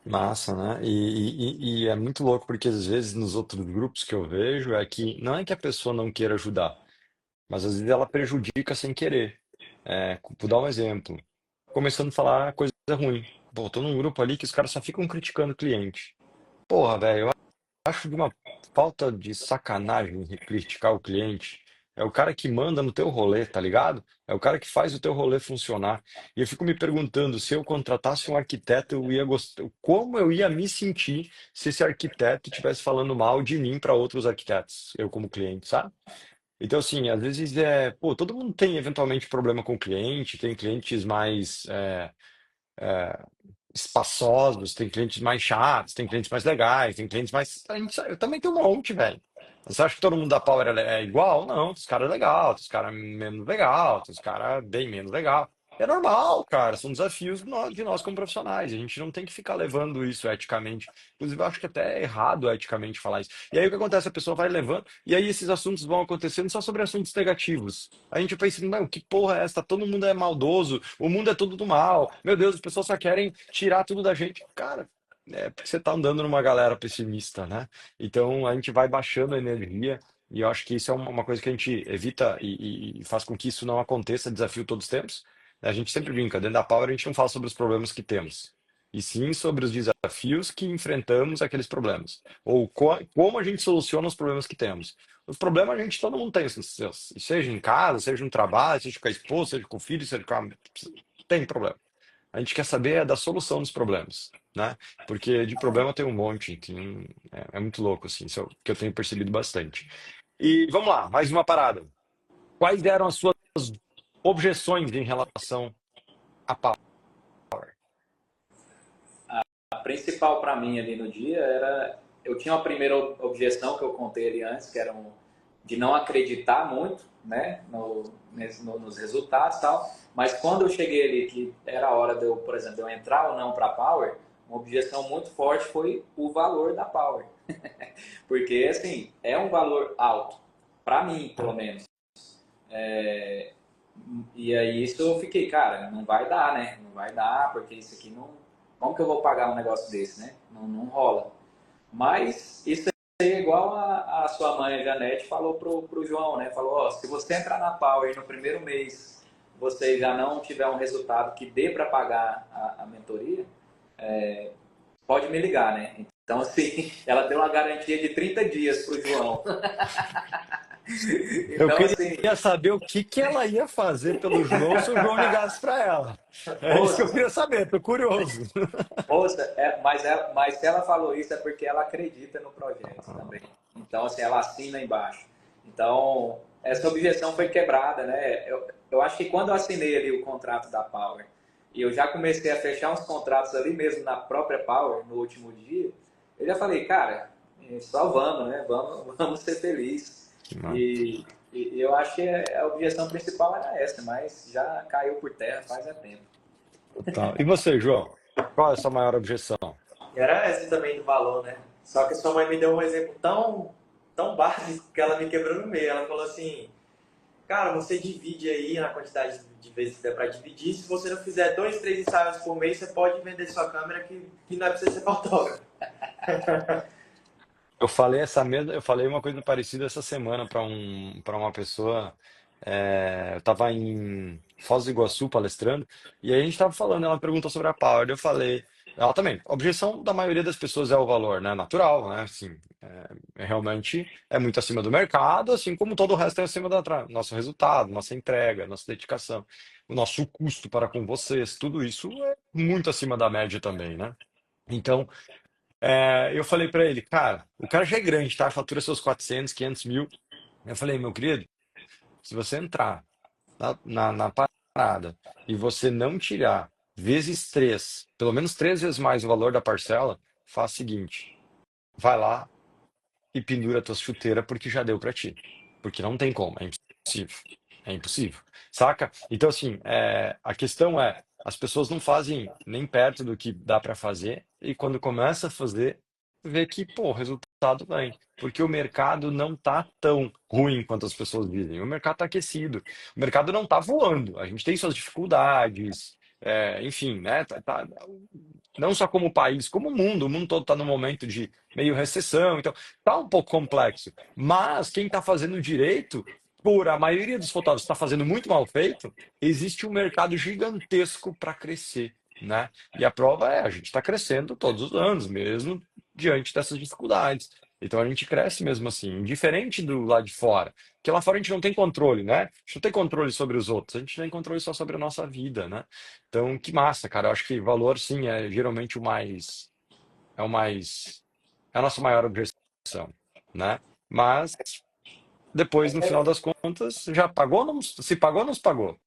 Massa, né? E é muito louco porque às vezes nos outros grupos que eu vejo é que não é que a pessoa não queira ajudar, mas às vezes ela prejudica sem querer. Vou dar um exemplo. Começando a falar coisa ruim. Pô, tô num grupo ali que os caras só ficam criticando o cliente. Porra, velho, acho de uma falta de sacanagem criticar o cliente. É o cara que manda no teu rolê, tá ligado? É o cara que faz o teu rolê funcionar. E eu fico me perguntando, se eu contratasse um arquiteto, eu ia gostar, como eu ia me sentir se esse arquiteto estivesse falando mal de mim para outros arquitetos, eu como cliente, sabe? Então, assim, às vezes pô, todo mundo tem eventualmente problema com o cliente, tem clientes mais é, espaçosos, tem clientes mais chatos, tem clientes mais legais, tem clientes mais. Eu também tenho um monte, velho. Você acha que todo mundo da Power é igual? Não, os caras é legal, os caras menos legal, os caras bem menos legal. É normal, cara, são desafios de nós como profissionais. A gente não tem que ficar levando isso eticamente. Inclusive, eu acho que até é errado eticamente falar isso. E aí o que acontece? A pessoa vai levando, e aí esses assuntos vão acontecendo só sobre assuntos negativos. A gente pensa, não, que porra é essa? Todo mundo é maldoso, o mundo é tudo do mal. Meu Deus, as pessoas só querem tirar tudo da gente. Cara, é porque você tá andando numa galera pessimista, né? Então a gente vai baixando a energia e eu acho que isso é uma coisa que a gente evita e faz com que isso não aconteça, desafio todos os tempos. A gente sempre brinca, dentro da Power a gente não fala sobre os problemas que temos, e sim sobre os desafios que enfrentamos aqueles problemas, ou como a gente soluciona os problemas que temos. Os problemas a gente, todo mundo tem, seja em casa, seja no trabalho, seja com a esposa, seja com o filho, seja com a... Tem problema. A gente quer saber da solução dos problemas, né? Porque de problema tem um monte, é muito louco, assim, isso é o que eu tenho percebido bastante. E vamos lá, mais uma parada. Quais eram as suas objeções em relação à Power? A principal para mim ali no dia era. Eu tinha uma primeira objeção que eu contei ali antes, que era de não acreditar muito, né, nos resultados e tal. Mas quando eu cheguei ali, que era a hora de eu, por exemplo, de eu entrar ou não para a Power, uma objeção muito forte foi o valor da Power. Porque, assim, é um valor alto, para mim, pelo menos. É, e aí isso eu fiquei, cara, não vai dar, né? Não vai dar, porque isso aqui não. Como que eu vou pagar um negócio desse, né? Não rola. Mas isso aí é igual a sua mãe, a Janete, falou pro João, né? Falou, ó, se você entrar na Power no primeiro mês, você já não tiver um resultado que dê para pagar a mentoria, pode me ligar, né? Então, assim, ela deu uma garantia de 30 dias pro João. Eu Então, assim, queria saber o que que ela ia fazer pelo João se o João ligasse para ela. É isso que eu moça, queria saber, tô curioso. moça, mas se ela falou isso é porque ela acredita no projeto também. Então, assim, ela assina embaixo. Então, essa objeção foi quebrada, né? Eu acho que quando eu assinei ali o contrato da Power e eu já comecei a fechar uns contratos ali mesmo na própria Power no último dia, eu já falei, cara, só vamos, né? Vamos ser felizes. E eu acho que a objeção principal era essa, mas já caiu por terra faz tempo. Tá. E você, João? Qual é a sua maior objeção? E era essa também do valor, né? Só que sua mãe me deu um exemplo tão básico que ela me quebrou no meio. Ela falou assim, cara, você divide aí na quantidade de vezes que der pra dividir. Se você não fizer 2, 3 ensaios por mês, você pode vender sua câmera que não é pra você ser fotógrafo. Eu falei uma coisa parecida essa semana para uma pessoa. Eu estava em Foz do Iguaçu palestrando e aí a gente estava falando. Ela perguntou sobre a Power. Eu falei, ela também. A objeção da maioria das pessoas é o valor, né? Natural, né? Assim, realmente é muito acima do mercado, assim como todo o resto é acima do nosso resultado, nossa entrega, nossa dedicação, o nosso custo para com vocês. Tudo isso é muito acima da média também, né? Então eu falei pra ele, cara, o cara já é grande, tá? Fatura seus 400, 500 mil. Eu falei, meu querido, se você entrar na parada e você não tirar vezes três, pelo menos 3 vezes mais o valor da parcela, faz o seguinte, vai lá e pendura a tua chuteira porque já deu pra ti. Porque não tem como, é impossível. É impossível. Saca? Então, assim, a questão é, as pessoas não fazem nem perto do que dá pra fazer, e quando começa a fazer, vê que, pô, o resultado vem. Porque o mercado não tá tão ruim quanto as pessoas dizem. O mercado tá aquecido. O mercado não tá voando. A gente tem suas dificuldades, enfim, né? Não só como país, como o mundo todo está num momento de meio recessão, então tá um pouco complexo. Mas quem está fazendo direito, por a maioria dos fotógrafos está fazendo muito mal feito, existe um mercado gigantesco para crescer, né? E a prova é, a gente está crescendo todos os anos, mesmo diante dessas dificuldades. Então a gente cresce mesmo assim, diferente do lado de fora. Porque lá fora a gente não tem controle, né? A gente não tem controle sobre os outros, a gente tem controle só sobre a nossa vida, né? Então, que massa, cara. Eu acho que valor, sim, é geralmente é o mais, é a nossa maior objeção, né? Mas depois, no final das contas, já pagou, não, se pagou, não se pagou.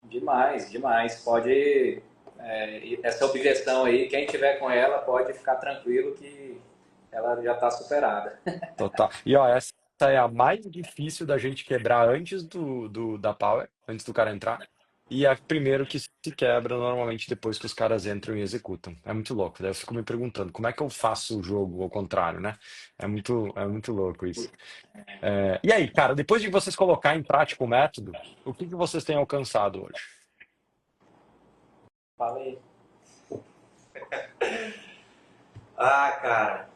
Demais, demais. Pode. Essa objeção aí, quem tiver com ela pode ficar tranquilo que ela já está superada. Total. E ó, essa é a mais difícil da gente quebrar antes da Power, antes do cara entrar. E a primeiro que se quebra normalmente depois que os caras entram e executam. É muito louco. Daí eu fico me perguntando, como é que eu faço o jogo ao contrário, né? É muito louco isso. E aí, cara, depois de vocês colocar em prática o método, o que que vocês têm alcançado hoje? Falei. Ah, cara,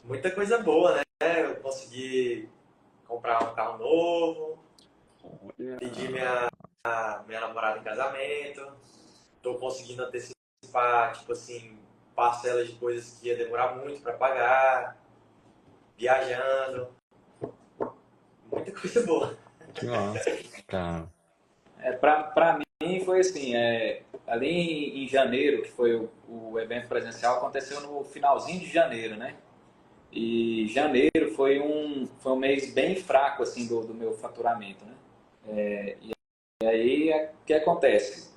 muita coisa boa, né? Eu consegui comprar um carro novo, pedi minha namorada em casamento, tô conseguindo antecipar, tipo assim, parcelas de coisas que ia demorar muito para pagar, viajando, muita coisa boa. Que massa, cara. Para mim foi assim, ali em janeiro, que foi o evento presencial, aconteceu no finalzinho de janeiro, né? E janeiro foi um mês bem fraco assim do meu faturamento, né? E aí o que acontece?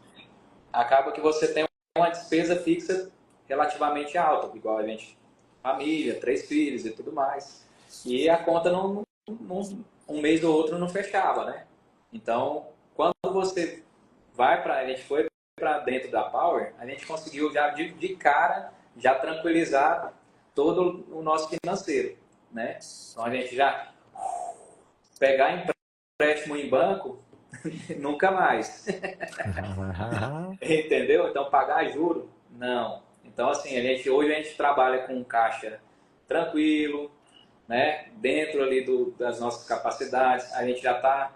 Acaba que você tem uma despesa fixa relativamente alta, igual a gente, família, 3 filhos e tudo mais. E a conta um mês ou outro não fechava, né? Então, quando você a gente foi para dentro da Power, a gente conseguiu já de cara já tranquilizar todo o nosso financeiro, né? Então a gente já pegar empréstimo em banco nunca mais. Entendeu? Então, pagar juro, não. Então, assim, hoje a gente trabalha com caixa tranquilo, né? Dentro ali das nossas capacidades. A gente já está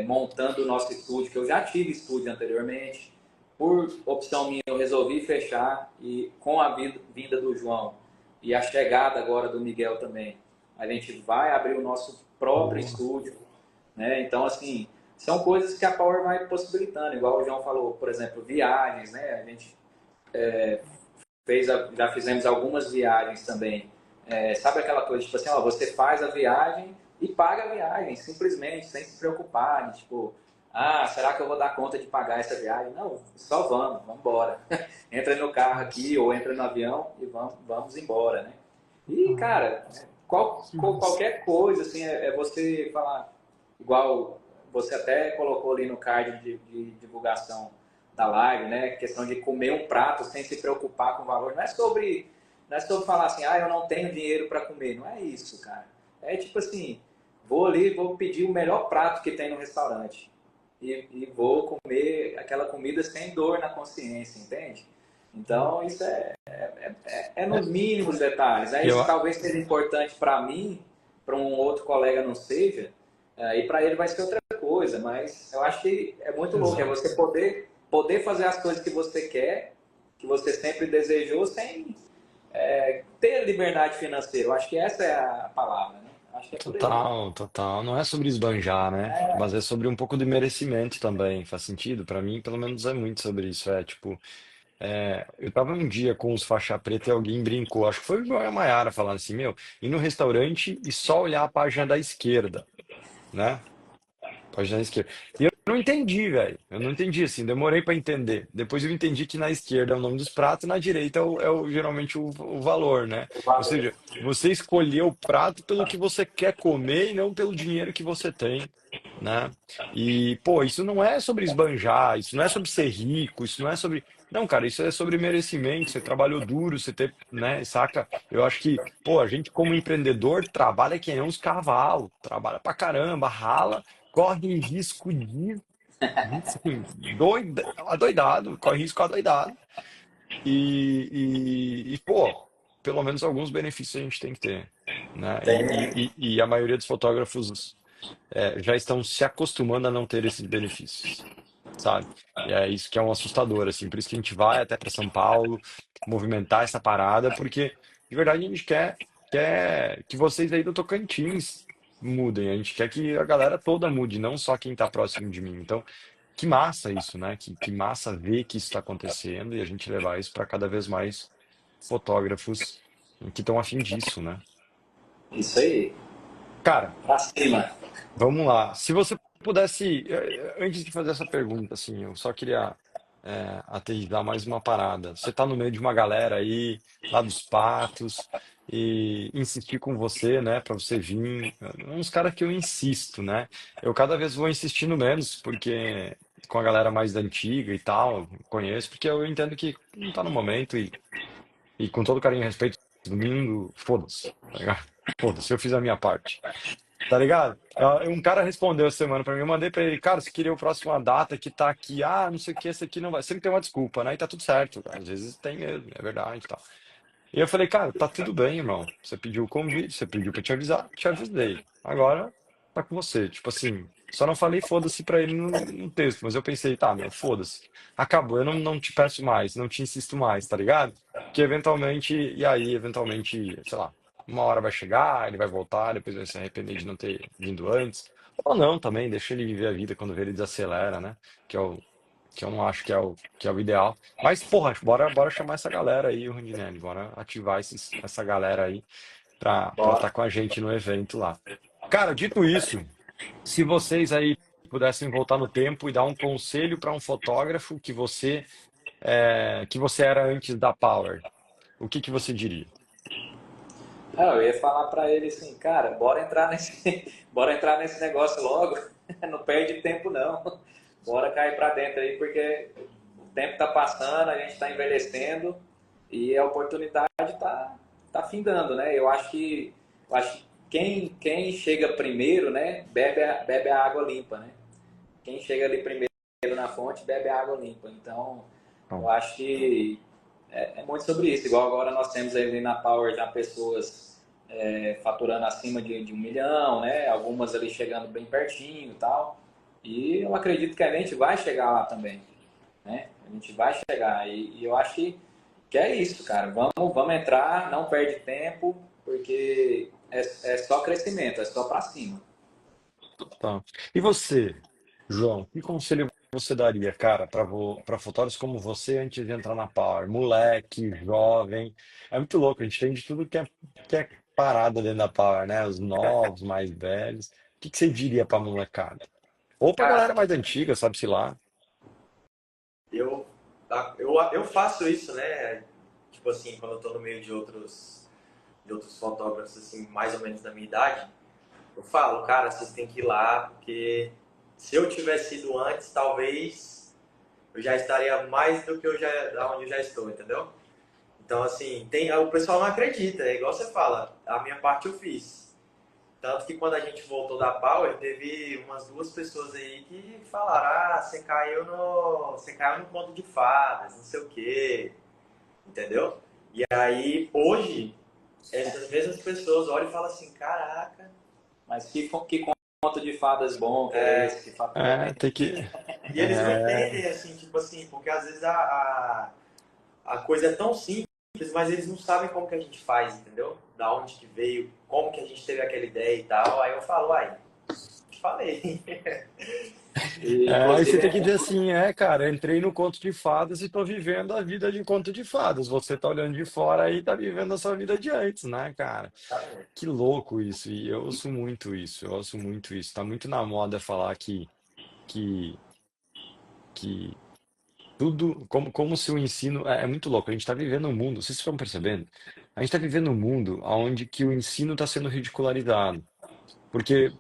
montando o nosso estúdio, que eu já tive estúdio anteriormente. Por opção minha, eu resolvi fechar e com a vinda do João e a chegada agora do Miguel também, a gente vai abrir o nosso próprio Boa. estúdio, né? Então, assim, são coisas que a Power vai possibilitando, igual o João falou, por exemplo, viagens, né? A gente já fizemos algumas viagens também. Sabe aquela coisa, tipo assim, ó, você faz a viagem e paga a viagem, simplesmente, sem se preocupar, de, tipo, será que eu vou dar conta de pagar essa viagem? Não, só vamos embora. Entra no carro aqui ou entra no avião e vamos embora, né? E, cara, Que massa. qualquer coisa, assim, é você falar, igual você até colocou ali no card de divulgação da live, né? Questão de comer um prato sem se preocupar com o valor. Não é sobre falar assim, eu não tenho dinheiro para comer. Não é isso, cara. É tipo assim, vou ali, vou pedir o melhor prato que tem no restaurante. E vou comer aquela comida sem dor na consciência, entende? Então, isso é É, nos mínimos detalhes. eu, Isso talvez seja importante para mim, para um outro colega não seja, e para ele vai ser outra coisa, mas eu acho que é muito louco, é exato. você poder fazer as coisas que você quer, que você sempre desejou, sem ter liberdade financeira. Eu acho que essa é a palavra, né? Eu acho que é por aí. Total, total. Não é sobre esbanjar, né? Mas é sobre um pouco de merecimento também. Faz sentido? Pra mim, pelo menos, é muito sobre isso. É tipo, eu tava um dia com os faixa preta e alguém brincou. Acho que foi igual a Mayara falando assim, meu, ir no restaurante e só olhar a página da esquerda, né? Página esquerda. E eu não entendi, velho. Eu não entendi, assim, demorei pra entender. Depois eu entendi que na esquerda é o nome dos pratos, na direita geralmente o valor, né? O Ou valor. seja, você escolheu o prato pelo que você quer comer e não pelo dinheiro que você tem, né? E, pô, isso não é sobre esbanjar, isso não é sobre ser rico, isso não é sobre. Não, cara, isso é sobre merecimento. Você trabalhou duro, você ter, né, saca? Eu acho que, pô, a gente como empreendedor trabalha que nem uns cavalos, trabalha pra caramba, rala, corre risco de assim, adoidado, corre risco adoidado. Pô, pelo menos alguns benefícios a gente tem que ter, né? E a maioria dos fotógrafos já estão se acostumando a não ter esses benefícios, sabe? E é isso que é um assustador, assim. Por isso que a gente vai até para São Paulo movimentar essa parada, porque de verdade a gente quer que vocês aí do Tocantins mudem. A gente quer que a galera toda mude, não só quem está próximo de mim. Então, que massa isso, né? Que massa ver que isso está acontecendo e a gente levar isso para cada vez mais fotógrafos que estão afim disso, né? Isso aí. Cara, Pra cima. vamos lá. Se você pudesse, antes de fazer essa pergunta, assim, eu só queria aterrissar mais uma parada. Você está no meio de uma galera aí, lá dos Patos. e insistir com você, né, para você vir. Uns caras que eu insisto, né? Eu cada vez vou insistindo menos, porque com a galera mais antiga e tal, conheço, porque eu entendo que não tá no momento e com todo carinho e respeito, domingo, foda-se, tá ligado? Foda-se, eu fiz a minha parte. Tá ligado? Um cara respondeu essa semana pra mim, eu mandei pra ele, cara, você queria a próxima data que tá aqui, não sei o que, esse aqui não vai. Sempre tem uma desculpa, né? E tá tudo certo, às vezes tem mesmo, é verdade e tal. E eu falei, cara, tá tudo bem, irmão. Você pediu o convite, você pediu pra te avisar, te avisei. Agora tá com você. Tipo assim, só não falei foda-se pra ele no texto, mas eu pensei, tá, meu, foda-se. Acabou, eu não te peço mais, não te insisto mais, tá ligado? Que eventualmente, e aí, eventualmente, sei lá, uma hora vai chegar, ele vai voltar, depois vai se arrepender de não ter vindo antes. Ou não também, deixa ele viver a vida quando vê ele desacelera, né? Que é o que eu não acho que é o ideal. Mas, porra, bora chamar essa galera aí, o Rondinelli, bora ativar essa galera aí pra Bora. estar com a gente no evento lá. Cara, dito isso, se vocês aí pudessem voltar no tempo e dar um conselho para um fotógrafo que você era antes da Power, o que que você diria? Eu ia falar pra ele assim, cara, bora entrar nesse negócio logo, não perde tempo não, bora cair pra dentro aí, porque o tempo tá passando, a gente tá envelhecendo e a oportunidade tá findando, né? Eu acho que quem chega primeiro, né, bebe a água limpa, né? Quem chega ali primeiro na fonte bebe a água limpa. Então, eu Bom, acho que é muito sobre isso. Igual agora nós temos aí na Power já pessoas faturando acima de 1 milhão, né? Algumas ali chegando bem pertinho e tal. E eu acredito que a gente vai chegar lá também, né? A gente vai chegar. E eu acho que é isso, cara. Vamos entrar, não perde tempo, porque é só crescimento, é só para cima. tá. E você, João, que conselho você daria, cara, para fotógrafos como você antes de entrar na Power? Moleque, jovem. É muito louco, a gente tem de tudo que é parada dentro da Power, né? Os novos, mais velhos. O que que você diria pra molecada? Ou pra galera Cara, mais antiga, sabe-se lá? eu, eu faço isso, né? Tipo assim, quando eu tô no meio de outros fotógrafos, assim, mais ou menos da minha idade, eu falo, cara, vocês têm que ir lá, porque se eu tivesse ido antes, talvez eu já estaria mais do que da onde eu já estou, entendeu? Então, assim, o pessoal não acredita, é igual você fala, a minha parte eu fiz. Tanto que quando a gente voltou da Power, teve umas duas pessoas aí que falaram, você caiu no conto de fadas, não sei o quê, entendeu? E aí, hoje, essas mesmas pessoas olham e falam assim, caraca, Mas que conto de fadas bom que é esse que fatura bem? É, tem que. e eles não É, entendem, assim, tipo assim, porque às vezes a coisa é tão simples, mas eles não sabem como que a gente faz, entendeu? Da onde que veio, como que a gente teve aquela ideia e tal. Aí eu falo, te falei. E, aí você inclusive, tem que dizer assim, cara, entrei no conto de fadas e tô vivendo a vida de conto de fadas. Você tá olhando de fora e tá vivendo a sua vida de antes, né, cara? Que louco isso, e eu ouço muito isso, eu ouço muito isso. Tá muito na moda falar que, que tudo, como se o ensino, é muito louco, a gente tá vivendo um mundo, vocês estão percebendo? A gente tá vivendo um mundo onde que o ensino está sendo ridicularizado, porque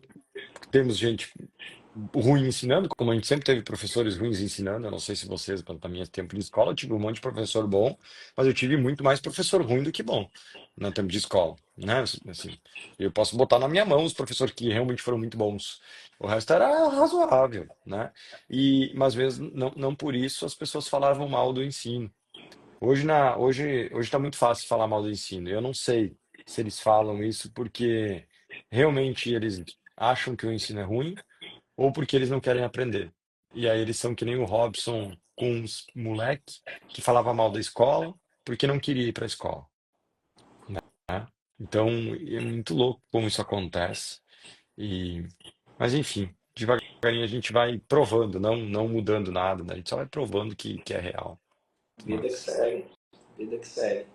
temos gente ruim ensinando, como a gente sempre teve professores ruins ensinando. Eu não sei se vocês, para mim, tempo de escola, eu tive um monte de professor bom, mas eu tive muito mais professor ruim do que bom no tempo de escola, né? Assim, eu posso botar na minha mão os professores que realmente foram muito bons. O resto era razoável, né? Mas mesmo não por isso as pessoas falavam mal do ensino. Hoje está muito fácil falar mal do ensino. Eu não sei se eles falam isso porque realmente eles acham que o ensino é ruim ou porque eles não querem aprender. E aí eles são que nem o Robson com uns moleque que falava mal da escola porque não queria ir para a escola, né? Então, é muito louco como isso acontece. E, mas enfim, devagarinho a gente vai provando, não mudando nada, né? A gente só vai provando que é real. vida que Mas, segue, vida que segue.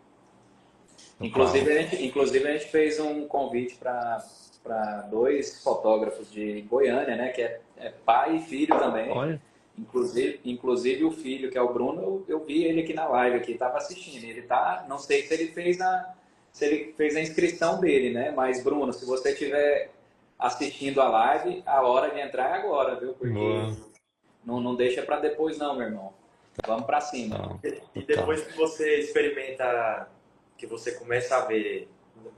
total. Inclusive a gente fez um convite para dois fotógrafos de Goiânia, né? Que é pai e filho também. Olha, Inclusive o filho, que é o Bruno, eu vi ele aqui na live, aqui, estava assistindo. Ele tá, não sei se ele fez se ele fez a inscrição dele, né? Mas, Bruno, se você estiver assistindo a live, a hora de entrar é agora, viu? Porque Boa. não deixa para depois não, meu irmão. Vamos para cima. Não, E total. depois que você experimenta, que você começa a ver,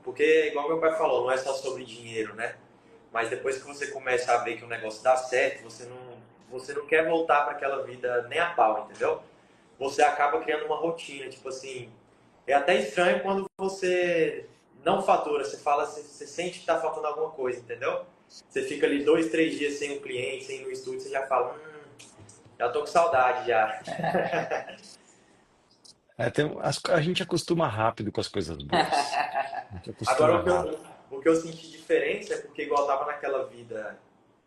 porque igual meu pai falou, não é só sobre dinheiro, né? Mas depois que você começa a ver que o negócio dá certo, você não quer voltar para aquela vida nem a pau, entendeu? Você acaba criando uma rotina, tipo assim, é até estranho quando você não fatura, você fala, você sente que está faltando alguma coisa, entendeu? Você fica ali 2, 3 dias sem o cliente, sem ir no estúdio, você já fala, já tô com saudade já. A gente acostuma rápido com as coisas boas. A gente Agora, acostuma rápido. o que eu senti diferença é porque igual eu tava naquela vida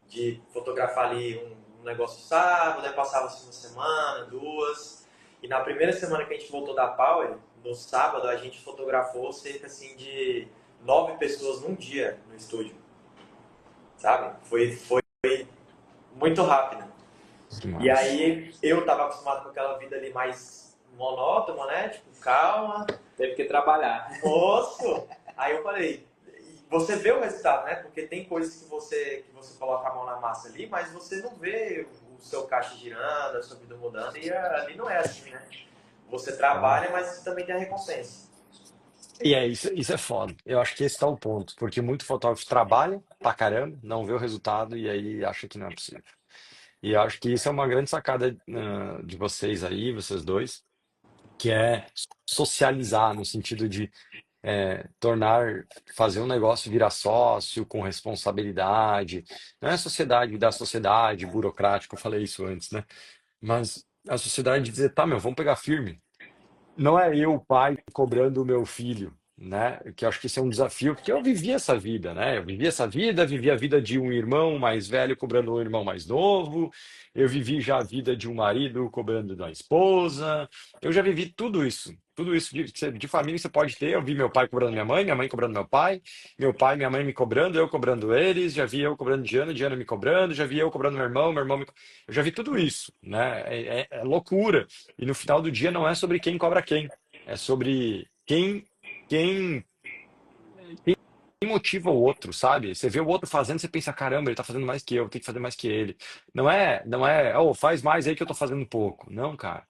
de fotografar ali um negócio sábado, aí passava assim uma semana, duas, e na primeira semana que a gente voltou da Power, no sábado, a gente fotografou cerca assim de 9 pessoas num dia no estúdio, sabe? Foi muito rápido. Que E massa. aí eu tava acostumado com aquela vida ali mais monótona, né? Tipo, calma, Teve que trabalhar. moço! Aí eu falei, você vê o resultado, né? Porque tem coisas que você coloca a mão na massa ali, mas você não vê o seu caixa girando, a sua vida mudando, e ali não é assim, né? Você Ó. trabalha, mas você também tem a recompensa. E é isso é foda. Eu acho que esse tá o ponto, porque muito fotógrafo trabalha pra caramba, não vê o resultado e aí acha que não é possível. E eu acho que isso é uma grande sacada de vocês aí, vocês dois, que é socializar no sentido de fazer um negócio virar sócio com responsabilidade. Não é a sociedade da sociedade burocrática, eu falei isso antes, né? Mas a sociedade dizer, tá, meu, vamos pegar firme. Não é eu, pai, cobrando o meu filho, né? Que eu acho que isso é um desafio, porque eu vivi essa vida, né? Eu vivi essa vida, vivi a vida de um irmão mais velho cobrando um irmão mais novo, eu vivi já a vida de um marido cobrando da esposa, eu já vivi tudo isso de família você pode ter. Eu vi meu pai cobrando minha mãe cobrando meu pai e minha mãe me cobrando, eu cobrando eles, já vi eu cobrando Diana me cobrando, já vi eu cobrando meu irmão eu já vi tudo isso, né? É loucura. E no final do dia não é sobre quem cobra quem, é sobre quem, quem motiva o outro, sabe? Você vê o outro fazendo, você pensa, caramba, ele tá fazendo mais que eu tenho que fazer mais que ele. Não é, oh, faz mais aí que eu tô fazendo pouco. Não, cara.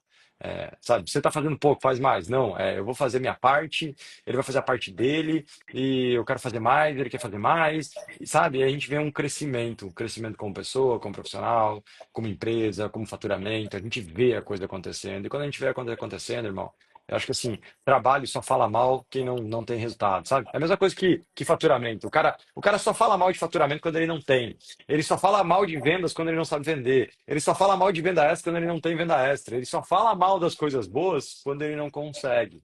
Sabe, você tá fazendo pouco, faz mais. Não, eu vou fazer minha parte, ele vai fazer a parte dele, e eu quero fazer mais, ele quer fazer mais, e, sabe? A gente vê um crescimento como pessoa, como profissional, como empresa, como faturamento, a gente vê a coisa acontecendo. E quando a gente vê a coisa acontecendo, irmão, eu acho que assim, trabalho só fala mal quem não tem resultado, sabe? É a mesma coisa que faturamento. O cara só fala mal de faturamento quando ele não tem. Ele só fala mal de vendas quando ele não sabe vender. Ele só fala mal de venda extra quando ele não tem venda extra. Ele só fala mal das coisas boas quando ele não consegue.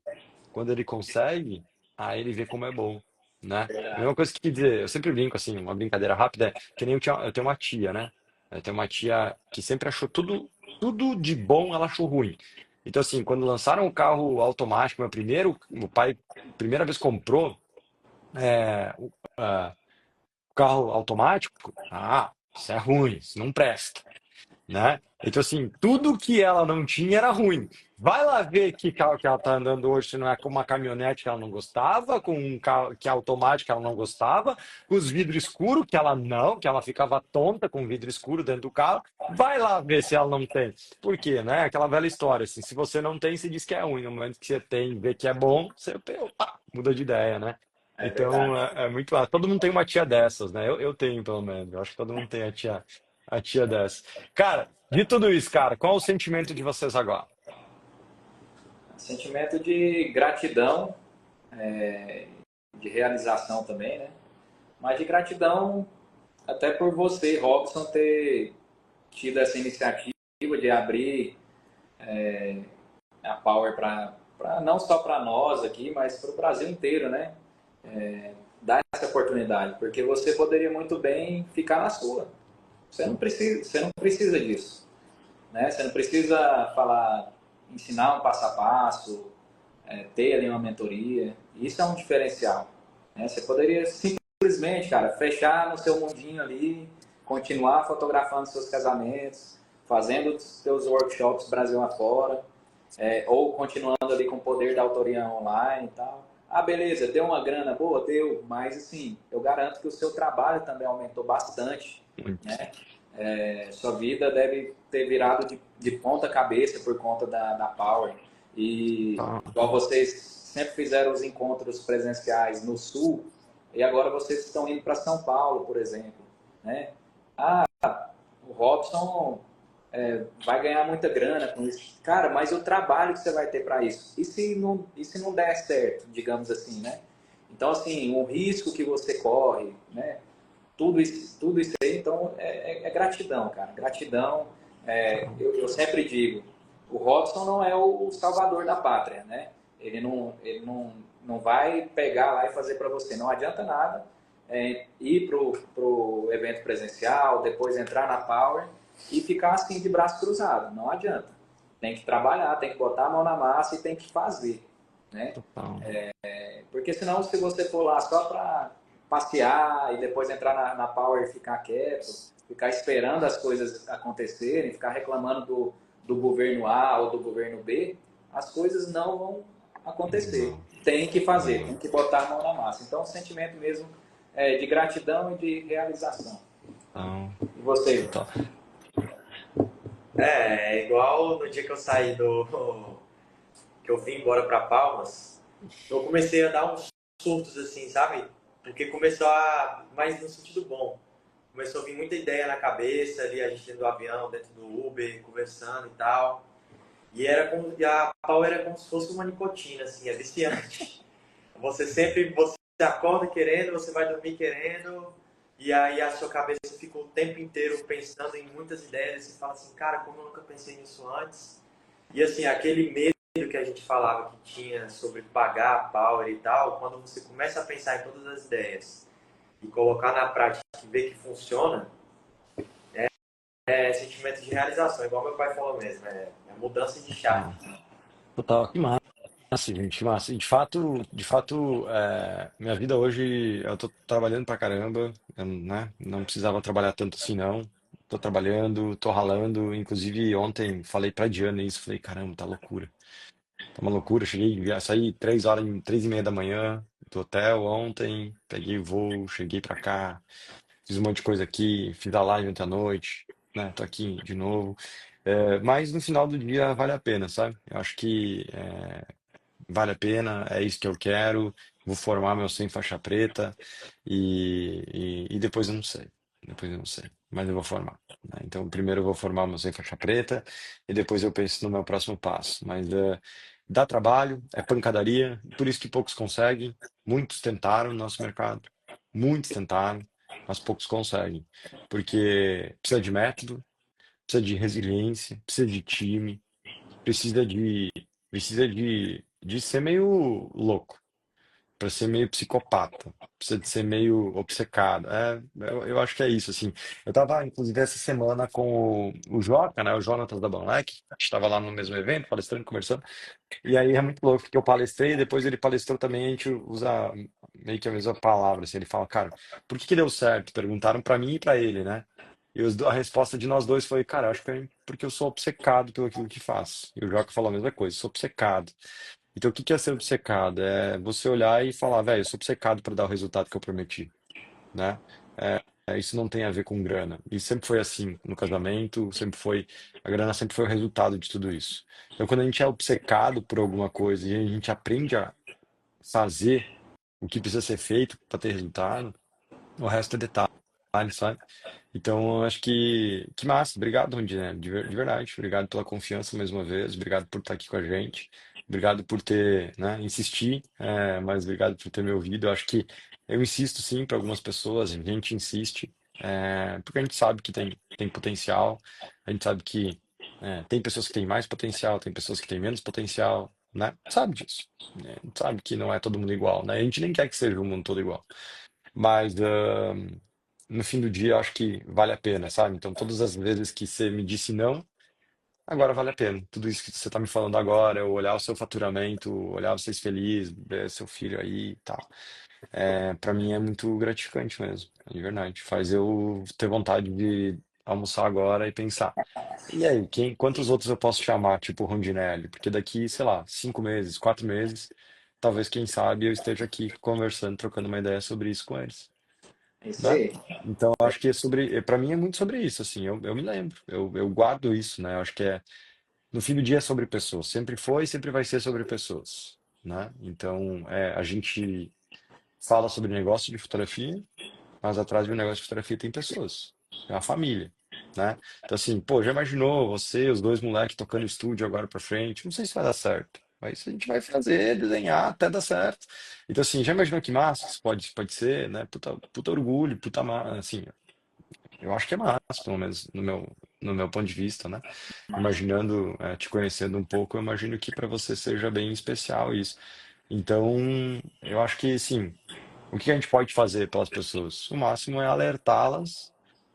Quando ele consegue, aí ele vê como é bom, né? A mesma coisa que dizer, eu sempre brinco assim, uma brincadeira rápida, é que nem eu tenho uma tia, né? Eu tenho uma tia que sempre achou tudo de bom, ela achou ruim. Então, assim, quando lançaram o carro automático, meu pai, primeira vez comprou o carro automático, isso é ruim, isso não presta, né? Então, assim, tudo que ela não tinha era ruim. Vai lá ver que carro que ela tá andando hoje, se não é com uma caminhonete que ela não gostava, com um carro que é automático que ela não gostava, com os vidros escuros que ela ficava tonta com o vidro escuro dentro do carro. Vai lá ver se ela não tem. Por quê, né? Aquela velha história, assim, se você não tem, você diz que é ruim. No momento que você tem, vê que é bom, você, opa, muda de ideia, né? É Então, verdade. é muito. Todo mundo tem uma tia dessas, né? Eu tenho, pelo menos. Eu acho que todo mundo tem a tia dessa. Cara, de tudo isso, cara, qual o sentimento de vocês agora? Sentimento de gratidão, de realização também, né? Mas de gratidão até por você, Robson, ter tido essa iniciativa de abrir a Power para não só para nós aqui, mas para o Brasil inteiro, né? Dar essa oportunidade, porque você poderia muito bem ficar na sua. Você não precisa disso, né? Você não precisa falar, ensinar um passo a passo, ter ali uma mentoria. Isso é um diferencial, né? Você poderia simplesmente, cara, fechar no seu mundinho ali, continuar fotografando seus casamentos, fazendo os seus workshops Brasil afora, ou continuando ali com o poder da autoria online e tal. Ah, beleza, deu uma grana boa? Deu, mas assim, eu garanto que o seu trabalho também aumentou bastante, Muito. né? Sua vida deve ter virado de ponta cabeça por conta da Power. E Tá. igual vocês sempre fizeram os encontros presenciais no Sul, e agora vocês estão indo para São Paulo, por exemplo, né? O Robson vai ganhar muita grana com isso. Cara, mas o trabalho que você vai ter para isso? E se não der certo, digamos assim, né? Então, assim, o risco que você corre, né? Tudo isso aí, então, é gratidão, cara. Gratidão. Eu sempre digo, o Robson não é o salvador da pátria, né? Ele não vai pegar lá e fazer para você. Não adianta nada ir pro evento presencial, depois entrar na Power e ficar assim de braço cruzado. Não adianta. Tem que trabalhar, tem que botar a mão na massa e tem que fazer, né? Total. Porque senão, se você for lá só para passear e depois entrar na Power e ficar quieto, ficar esperando as coisas acontecerem, ficar reclamando do governo A ou do governo B, as coisas não vão acontecer. Não, Tem que fazer, não. tem que botar a mão na massa. Então, o sentimento mesmo é de gratidão e de realização. Não, E você? total. É igual no dia que eu saí que eu vim embora para Palmas, eu comecei a dar uns surtos assim, sabe? Porque começou mas no sentido bom. Começou a vir muita ideia na cabeça ali, a gente dentro do avião, dentro do Uber, conversando e tal. E a pau era como se fosse uma nicotina, assim, é viciante. Você acorda querendo, você vai dormir querendo, e aí a sua cabeça fica o tempo inteiro pensando em muitas ideias, e você fala assim, cara, como eu nunca pensei nisso antes. E assim, aquele medo que a gente falava que tinha sobre pagar a Power e tal, quando você começa a pensar em todas as ideias e colocar na prática e ver que funciona, é sentimento de realização, igual meu pai falou mesmo, é mudança de chave. Total. Total. Que massa, gente, que massa. E de fato, minha vida hoje, eu tô trabalhando pra caramba, né? Não precisava trabalhar tanto assim, não. Tô trabalhando, tô ralando. Inclusive, ontem falei pra Diana isso, falei, caramba, tá loucura. Tá uma loucura. Saí 3 horas, 3h30 da manhã do hotel ontem, peguei o voo, cheguei pra cá, fiz um monte de coisa aqui, fiz a live ontem à noite, né? Tô aqui de novo. Mas no final do dia vale a pena, sabe? Eu acho que vale a pena, é isso que eu quero. Vou formar meu 100 faixa preta e depois eu não sei. Depois eu não sei, mas eu vou formar, né? Então, primeiro eu vou formar meu 100 faixa preta e depois eu penso no meu próximo passo. Mas dá trabalho, é pancadaria, por isso que poucos conseguem. Muitos tentaram no nosso mercado, muitos tentaram, mas poucos conseguem, porque precisa de método, precisa de resiliência, precisa de time, precisa de precisa de ser meio louco, para ser meio psicopata, precisa de ser meio obcecado. Eu acho que é isso, assim. Eu tava, inclusive, essa semana com o Jota, né, o Jonatas da Banlec, a gente estava lá no mesmo evento, palestrando, conversando, e aí é muito louco, porque eu palestrei, depois ele palestrou também, a gente usa meio que a mesma palavra, assim, ele fala, cara, por que que deu certo? Perguntaram pra mim e pra ele, né? E a resposta de nós dois foi, cara, acho que é porque eu sou obcecado pelo aquilo que faço. E o Joca falou a mesma coisa, sou obcecado. Então, o que que é ser obcecado? É você olhar e falar, velho, eu sou obcecado para dar o resultado que eu prometi, né? Isso não tem a ver com grana. E sempre foi assim no casamento, a grana sempre foi o resultado de tudo isso. Então, quando a gente é obcecado por alguma coisa e a gente aprende a fazer o que precisa ser feito para ter resultado, o resto é detalhe, sabe? Então, eu acho que massa. Obrigado, Rondinelli, de verdade. Obrigado pela confiança mais uma vez. Obrigado por estar aqui com a gente. Obrigado por ter, né, insistir, mas obrigado por ter me ouvido. Eu acho que eu insisto sim para algumas pessoas, a gente insiste, porque a gente sabe que tem potencial, a gente sabe que tem pessoas que têm mais potencial, tem pessoas que têm menos potencial, né? Sabe disso, né? A gente sabe que não é todo mundo igual, né? A gente nem quer que seja o mundo todo igual. Mas no fim do dia, eu acho que vale a pena, sabe? Então, todas as vezes que você me disse não, agora vale a pena. Tudo isso que você está me falando agora, eu olhar o seu faturamento, olhar vocês felizes, ver seu filho aí e tal. Para mim é muito gratificante mesmo, de verdade. Faz eu ter vontade de almoçar agora e pensar. E aí, quantos outros eu posso chamar, tipo Rondinelli? Porque daqui, sei lá, 5 meses, 4 meses, talvez, quem sabe, eu esteja aqui conversando, trocando uma ideia sobre isso com eles, É isso né? aí. Então, eu acho que para mim é muito sobre isso, assim, eu me lembro, eu guardo isso, né? Eu acho que no fim do dia é sobre pessoas, sempre foi e sempre vai ser sobre pessoas, né? Então, a gente fala sobre negócio de fotografia, mas atrás de um negócio de fotografia tem pessoas, é uma família, né? Então, assim, pô, já imaginou você, os dois moleques tocando estúdio agora pra frente? Não sei se vai dar certo, mas a gente vai fazer, desenhar até dar certo. Então, assim, já imaginou que massa que isso pode ser, né? Puta orgulho, assim, eu acho que é massa, pelo menos no meu ponto de vista, né? Imaginando, te conhecendo um pouco, eu imagino que para você seja bem especial isso. Então, eu acho que, sim, o que a gente pode fazer pelas pessoas? O máximo é alertá-las,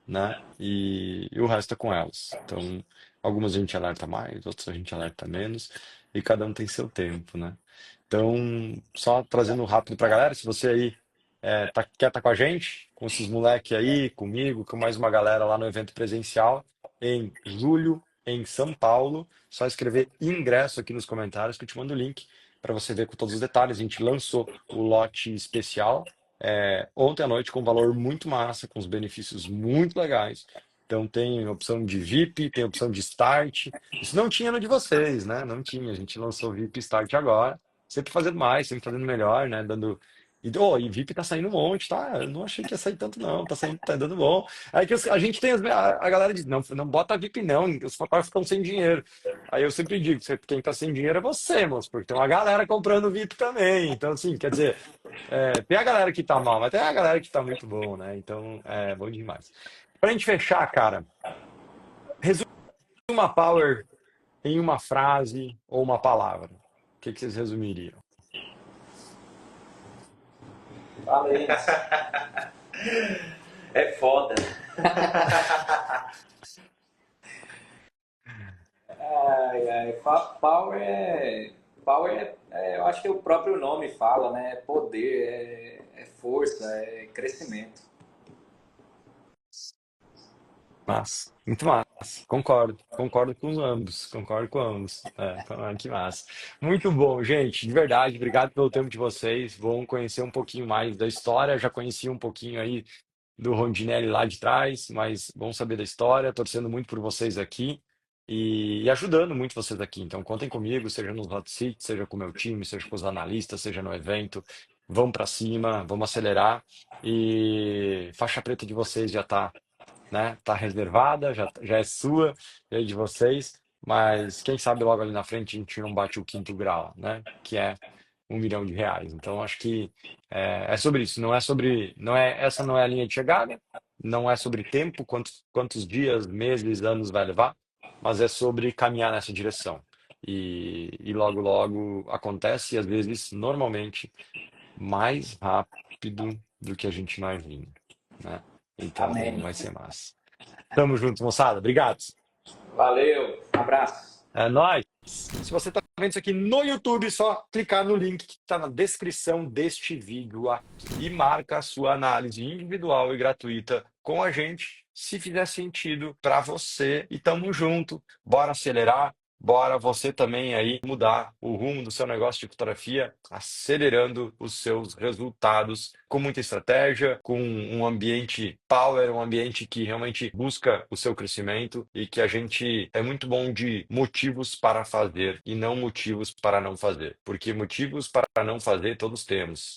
né? E o resto é com elas. Então, algumas a gente alerta mais, outras a gente alerta menos, e cada um tem seu tempo, né? Então, só trazendo rápido pra galera, se você aí quer estar com a gente, com esses moleque aí, comigo, com mais uma galera lá no evento presencial, em julho, em São Paulo, só escrever ingresso aqui nos comentários que eu te mando o link para você ver com todos os detalhes. A gente lançou o lote especial ontem à noite com um valor muito massa, com os benefícios muito legais. Então tem opção de VIP, tem opção de Start. Isso não tinha no de vocês, né? Não tinha. A gente lançou VIP e Start agora. Sempre fazendo mais, sempre fazendo melhor, né? E VIP tá saindo um monte, tá? Eu não achei que ia sair tanto, não. Tá saindo, tá dando bom. Aí que a gente tem a galera diz, não, não bota VIP, não. Os fotógrafos estão sem dinheiro. Aí eu sempre digo, quem tá sem dinheiro é você, moço, porque tem uma galera comprando VIP também. Então, assim, quer dizer, tem a galera que tá mal, mas tem a galera que tá muito bom, né? Então, é bom demais. Pra gente fechar, cara, resume uma Power em uma frase ou uma palavra. O que vocês resumiriam? Valência. É foda. Ai, ai, power eu acho que o próprio nome fala, né? É poder, é força, é crescimento. Massa, muito massa. Concordo com ambos. Concordo com ambos. Que massa. Muito bom, gente. De verdade, obrigado pelo tempo de vocês. Vão conhecer um pouquinho mais da história. Já conheci um pouquinho aí do Rondinelli lá de trás, mas vão saber da história. Torcendo muito por vocês aqui e ajudando muito vocês aqui. Então, contem comigo, seja nos hot seats, seja com o meu time, seja com os analistas, seja no evento. Vamos para cima, vamos acelerar. E faixa preta de vocês já tá, né? Tá reservada, já é sua, já é de vocês, mas quem sabe logo ali na frente a gente não bate o quinto grau, né? Que é R$ 1 milhão. Então acho que é sobre isso, essa não é a linha de chegada, não é sobre tempo, quantos dias, meses, anos vai levar, mas é sobre caminhar nessa direção. E logo, logo acontece, e às vezes, normalmente, mais rápido do que a gente imagina, né? Então Amém. vai ser massa. Tamo junto, moçada. Obrigado. Valeu, abraço. É nóis. Se você está vendo isso aqui no YouTube, só clicar no link que está na descrição deste vídeo aqui e marca a sua análise individual e gratuita com a gente, se fizer sentido para você. E tamo junto. Bora acelerar. Bora você também aí mudar o rumo do seu negócio de fotografia, acelerando os seus resultados com muita estratégia, com um ambiente power, um ambiente que realmente busca o seu crescimento e que a gente é muito bom de motivos para fazer e não motivos para não fazer, porque motivos para não fazer todos temos.